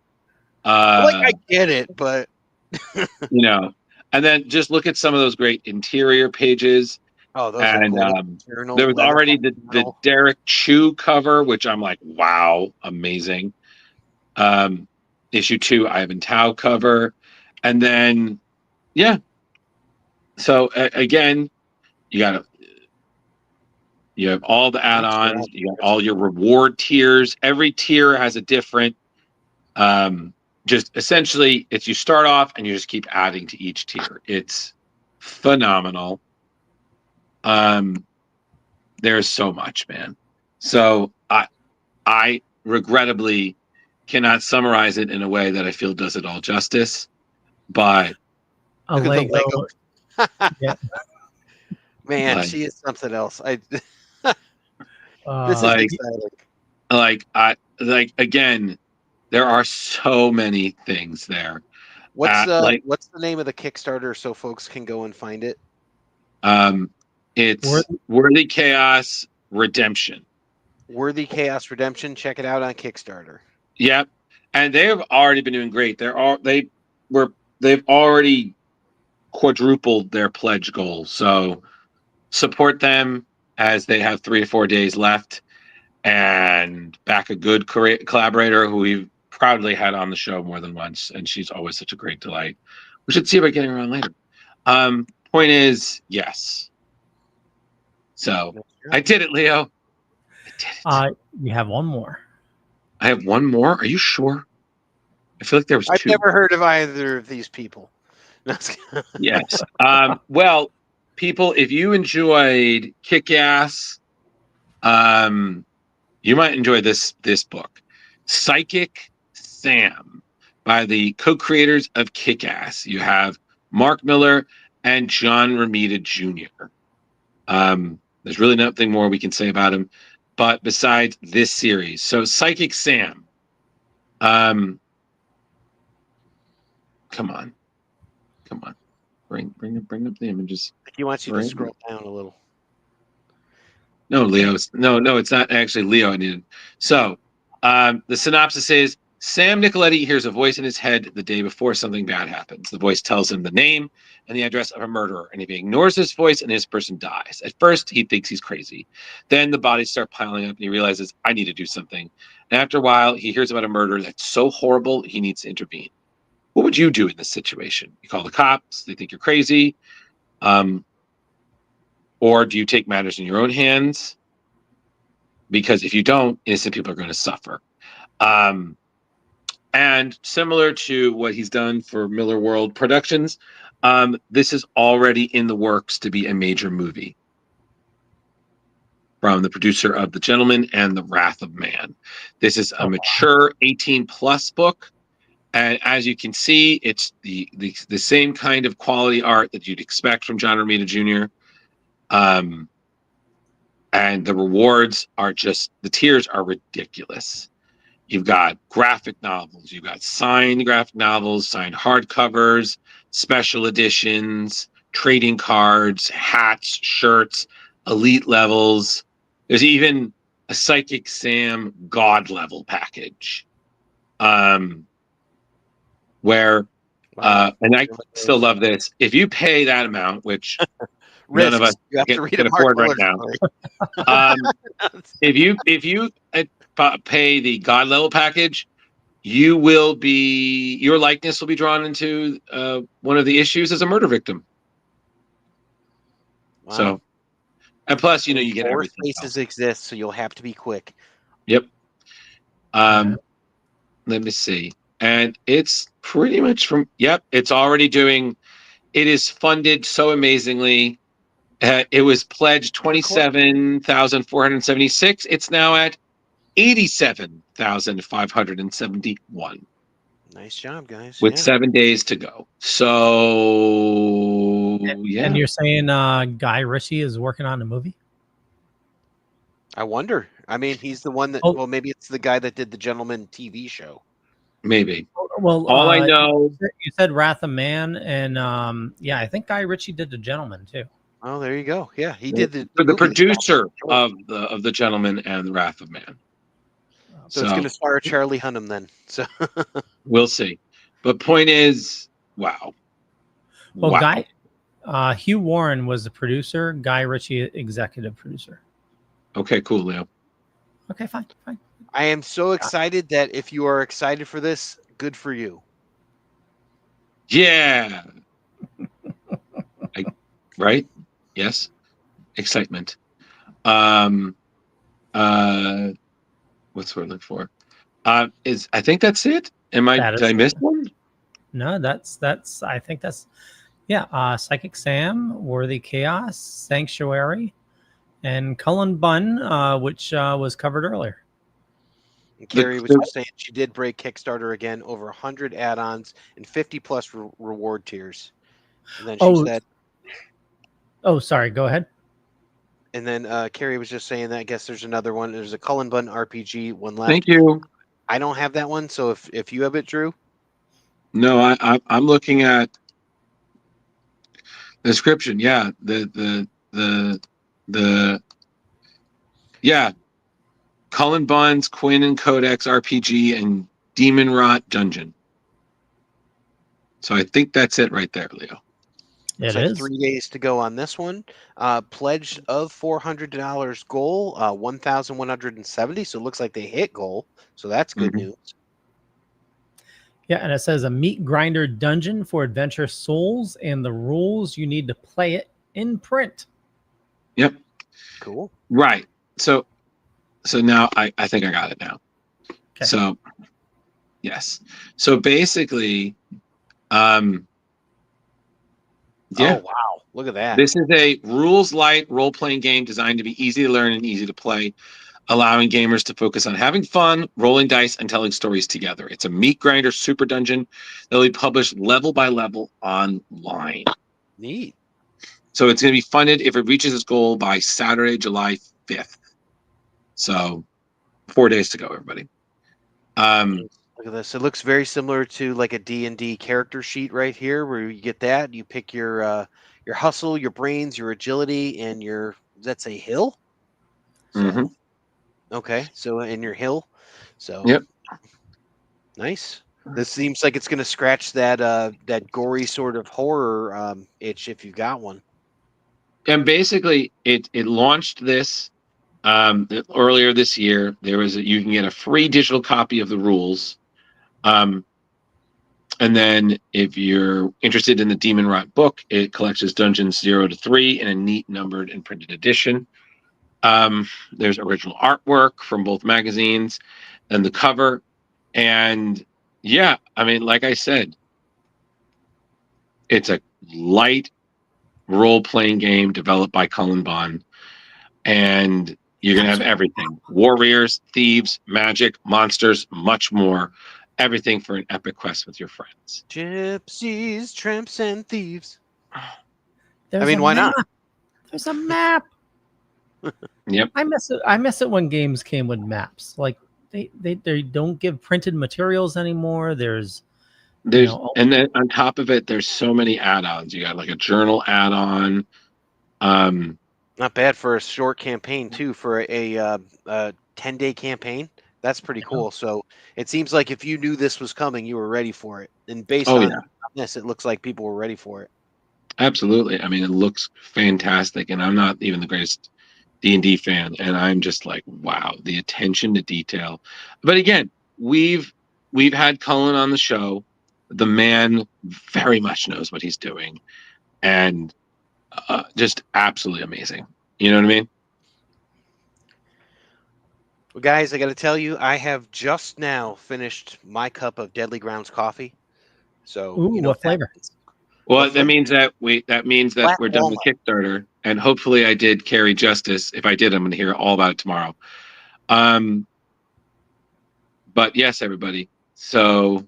I get it, but you know. And then just look at some of those great interior pages. Oh, those and are cool. there was already the Derek Chu cover, which I'm like, wow, amazing. Issue 2, Ivan Tao cover. And then, yeah. So again, you have all the add-ons, you got all your reward tiers. Every tier has a different, just essentially it's you start off and you just keep adding to each tier. It's phenomenal. There's so much, man. So regrettably cannot summarize it in a way that I feel does it all justice. But A The Lego. Lego. Yeah. Man, Like- she is something else. This is Like- exciting. again, there are so many things there. What's like- the name of the Kickstarter so folks can go and find it? It's Worthy Chaos Redemption. Worthy Chaos Redemption. Check it out on Kickstarter. Yep, and they have already been doing great. They've already quadrupled their pledge goal. So support them as they have 3 to 4 days left, and back a good collaborator who we've proudly had on the show more than once, and she's always such a great delight. We should see about getting her on later. Point is, yes. So I did it, Leo. I did it. You have one more. I have one more. Are you sure? I feel like there was I've two. never heard of either of these people. No, Yes. Well, people, if you enjoyed Kick-Ass, you might enjoy this book, Psychic Sam, by the co-creators of Kick-Ass. You have Mark Miller and John Romita Jr. There's really nothing more we can say about him, but besides this series. So Psychic Sam. Come on. Bring up the images. he wants you to Right. scroll down a little. No, Leo. No, it's not actually Leo I needed. So the synopsis is Sam Nicoletti hears a voice in his head the day before something bad happens. The voice tells him the name and the address of a murderer, and if he ignores this voice and his person dies. At first, he thinks he's crazy. Then the bodies start piling up, and he realizes, I need to do something. And after a while, he hears about a murder that's so horrible, he needs to intervene. What would you do in this situation? You call the cops, they think you're crazy. Or do you take matters in your own hands? Because if you don't, innocent people are going to suffer. And similar to what he's done for Miller World Productions, this is already in the works to be a major movie from the producer of The Gentleman and The Wrath of Man. This is a mature 18-plus book. And as you can see, it's the same kind of quality art that you'd expect from John Romita Jr. And the rewards are just, the tiers are ridiculous. You've got graphic novels, you've got signed graphic novels, signed hardcovers, special editions, trading cards, hats, shirts, elite levels. There's even a Psychic Sam God level package. Where and I still love this. If you pay that amount, which none of us You have to read can a Mark afford right Miller now. story. If you pay the God level package, you will be, your likeness will be drawn into one of the issues as a murder victim. Wow. So, and plus, you get 4 everything spaces else. exist, so you'll have to be quick. Yep. Let me see. And it's pretty much it's already doing, it is funded so amazingly. It was pledged 27,476. It's now at 87,571 Nice job, guys. with 7 days to go. So, yeah. And you're saying Guy Ritchie is working on a movie? I wonder. I mean, he's the one that. Oh. Well, maybe it's the guy that did the Gentleman TV show. Maybe. Well, All I know, you said Wrath of Man, and yeah, I think Guy Ritchie did The Gentleman too. Oh, there you go. Yeah, he did the the movie. producer of the Gentleman and the Wrath of Man. So it's going to star Charlie Hunnam then. So we'll see. But point is, wow. Well, Wow. Hugh Warren was the producer. Guy Ritchie executive producer. Okay, cool, Leo. Okay, fine. I am so excited that if you are excited for this, good for you. Yeah. Right? Yes. Excitement. What's the word I look for? I think that's it. Did I miss one? No, that's I think that's Psychic Sam, Worthy Chaos, Sanctuary, and Cullen Bunn, which was covered earlier. And Kari was just saying she did break Kickstarter again, over 100 add-ons and 50 plus reward tiers. And then she said, "Oh, sorry, go ahead." And then Kari was just saying that I guess there's another one. There's a Cullen Bun RPG one left. Thank you. I don't have that one, so if you have it, Drew. No, I'm looking at the description. Yeah, the yeah, Cullen Buns, Quinn and Codex RPG, and Demon Rot Dungeon. So I think that's it right there, Leo. It like is 3 days to go on this one. Pledge of $400 goal, 1,170. So it looks like they hit goal. So that's good news. Yeah, and it says a meat grinder dungeon for adventure souls, and the rules you need to play it in print. Yep. Cool. Right. So now I think I got it now. Okay. So yes. So basically, yeah. Oh wow! Look at that. This is a rules light role-playing game designed to be easy to learn and easy to play, allowing gamers to focus on having fun, rolling dice, and telling stories together. It's a meat grinder super dungeon that will be published level by level online. Neat. So it's going to be funded if it reaches its goal by Saturday, July 5th. So 4 days to go, everybody. Look at this. It looks very similar to like a D&D character sheet right here, where you get that. You pick your hustle, your brains, your agility, and that's a hill. So, okay, so in your hill. So yep. Nice. This seems like it's going to scratch that that gory sort of horror itch if you've got one. And basically, it launched this earlier this year. You can get a free digital copy of the rules. And then if you're interested in the Demon Rot book, it collects its dungeons 0 to 3 in a neat numbered and printed edition. There's original artwork from both magazines and the cover. And yeah, I mean, like I said, it's a light role-playing game developed by Cullen Bunn. And you're going to have everything. Warriors, thieves, magic, monsters, much more. Everything for an epic quest with your friends. Gypsies, tramps, and thieves. Why not? There's a map. Yep. I miss it when games came with maps. Like they don't give printed materials anymore. And then on top of it, there's so many add-ons. You got like a journal add-on. Not bad for a short campaign too. For a 10-day campaign, that's pretty cool. So it seems like if you knew this was coming, you were ready for it. And based on this, it looks like people were ready for it. Absolutely. I mean, it looks fantastic, and I'm not even the greatest D&D fan, and I'm just like, wow, the attention to detail. But again, we've had Cullen on the show. The man very much knows what he's doing, and just absolutely amazing. You know what I mean? Well, guys, I got to tell you, I have just now finished my cup of Deadly Grounds coffee. So, what flavor? Well, that means that we're done with Kickstarter, and hopefully I did Kari justice. If I did, I'm going to hear all about it tomorrow. But yes, everybody. So,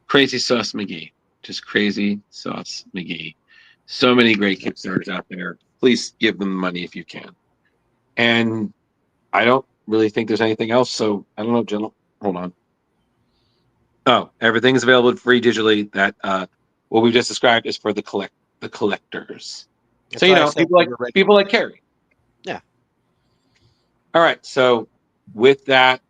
Crazy Sauce McGee, just Crazy Sauce McGee. So many great Kickstarters out there. Please give them money if you can. And I don't really think there's anything else. So I don't know, Jill. Hold on. Oh, everything is available free digitally. That what we've just described is for the collectors. That's so people like Kari. Yeah. All right. So with that,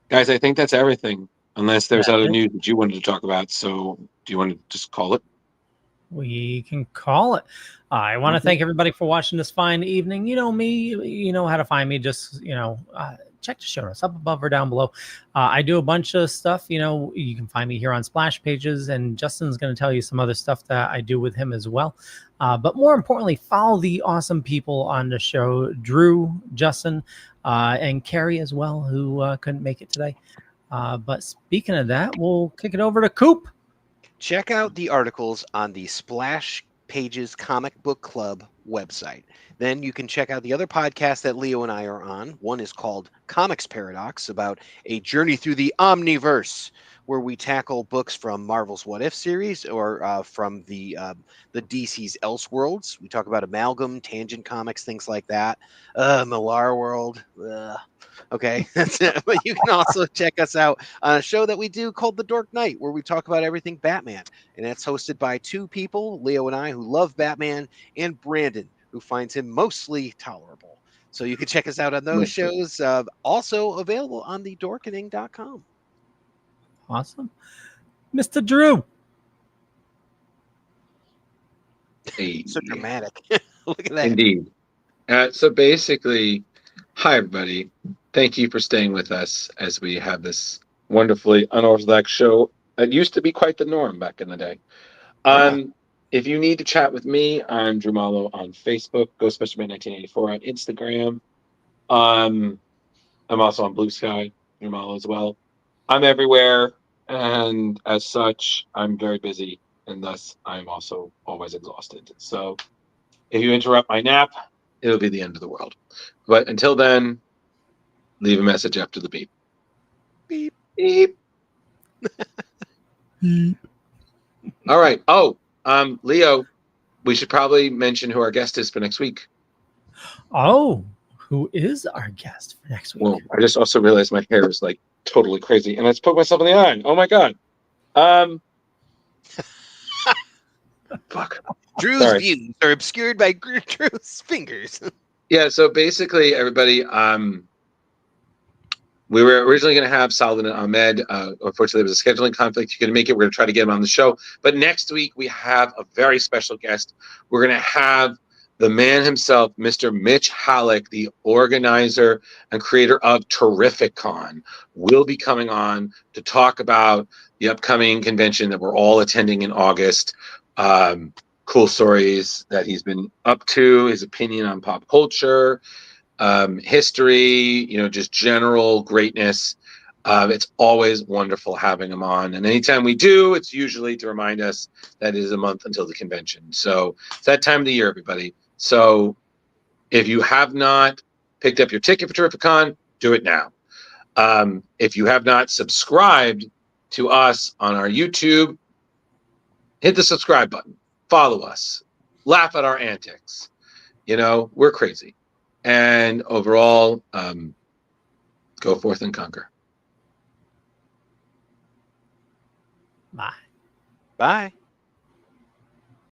guys, I think that's everything. Unless there's other news that you wanted to talk about. So do you want to just call it? We can call it. I want to thank everybody for watching this fine evening. You know me, you know how to find me. Just, check the show notes up above or down below. I do a bunch of stuff. You can find me here on Splash Pages, and Justin's going to tell you some other stuff that I do with him as well. But more importantly, follow the awesome people on the show, Drew, Justin, and Kari as well, who couldn't make it today. But speaking of that, we'll kick it over to Coop. Check out the articles on the Splash Pages Comic Book Club website. Then you can check out the other podcasts that Leo and I are on. One is called Comics Paradox, about a journey through the Omniverse, where we tackle books from Marvel's What If series or from the DC's Elseworlds. We talk about Amalgam, Tangent Comics, things like that. Millar World. Okay, that's it. But you can also check us out on a show that we do called The Dork Knight, where we talk about everything Batman. And that's hosted by two people, Leo and I, who love Batman, and Brandon, who finds him mostly tolerable. So you can check us out on those shows. Also available on thedorkening.com. Awesome. Mr. Drew. Hey. So dramatic. Look at that. Indeed. So basically, hi, everybody. Thank you for staying with us as we have this wonderfully unorthodox show. It used to be quite the norm back in the day. If you need to chat with me, I'm Drew Mollo on Facebook, Ghostbusterman1984 on Instagram. I'm also on Blue Sky, Drew Mollo as well. I'm everywhere, and as such, I'm very busy, and thus I'm also always exhausted. So if you interrupt my nap, it'll be the end of the world. But until then, leave a message after the beep. Beep. Beep. All right. Oh, Leo, we should probably mention who our guest is for next week. Oh, who is our guest for next week? Well, I just also realized my hair is like totally crazy, and I just poked myself in the eye. Oh my god. Fuck. Drew's views are obscured by Drew's fingers. Yeah, so basically, everybody, we were originally going to have Saladin Ahmed. Unfortunately, there was a scheduling conflict. You couldn't make it. We're going to try to get him on the show. But next week, we have a very special guest. We're going to have the man himself, Mr. Mitch Halleck, the organizer and creator of Terrificon, will be coming on to talk about the upcoming convention that we're all attending in August. Cool stories that he's been up to, his opinion on pop culture, history, just general greatness. It's always wonderful having him on. And anytime we do, it's usually to remind us that it is a month until the convention. So it's that time of the year, everybody. So if you have not picked up your ticket for Terrificon, do it now. If you have not subscribed to us on our YouTube, hit the subscribe button. Follow us. Laugh at our antics. We're crazy. And overall, go forth and conquer. Bye. Bye.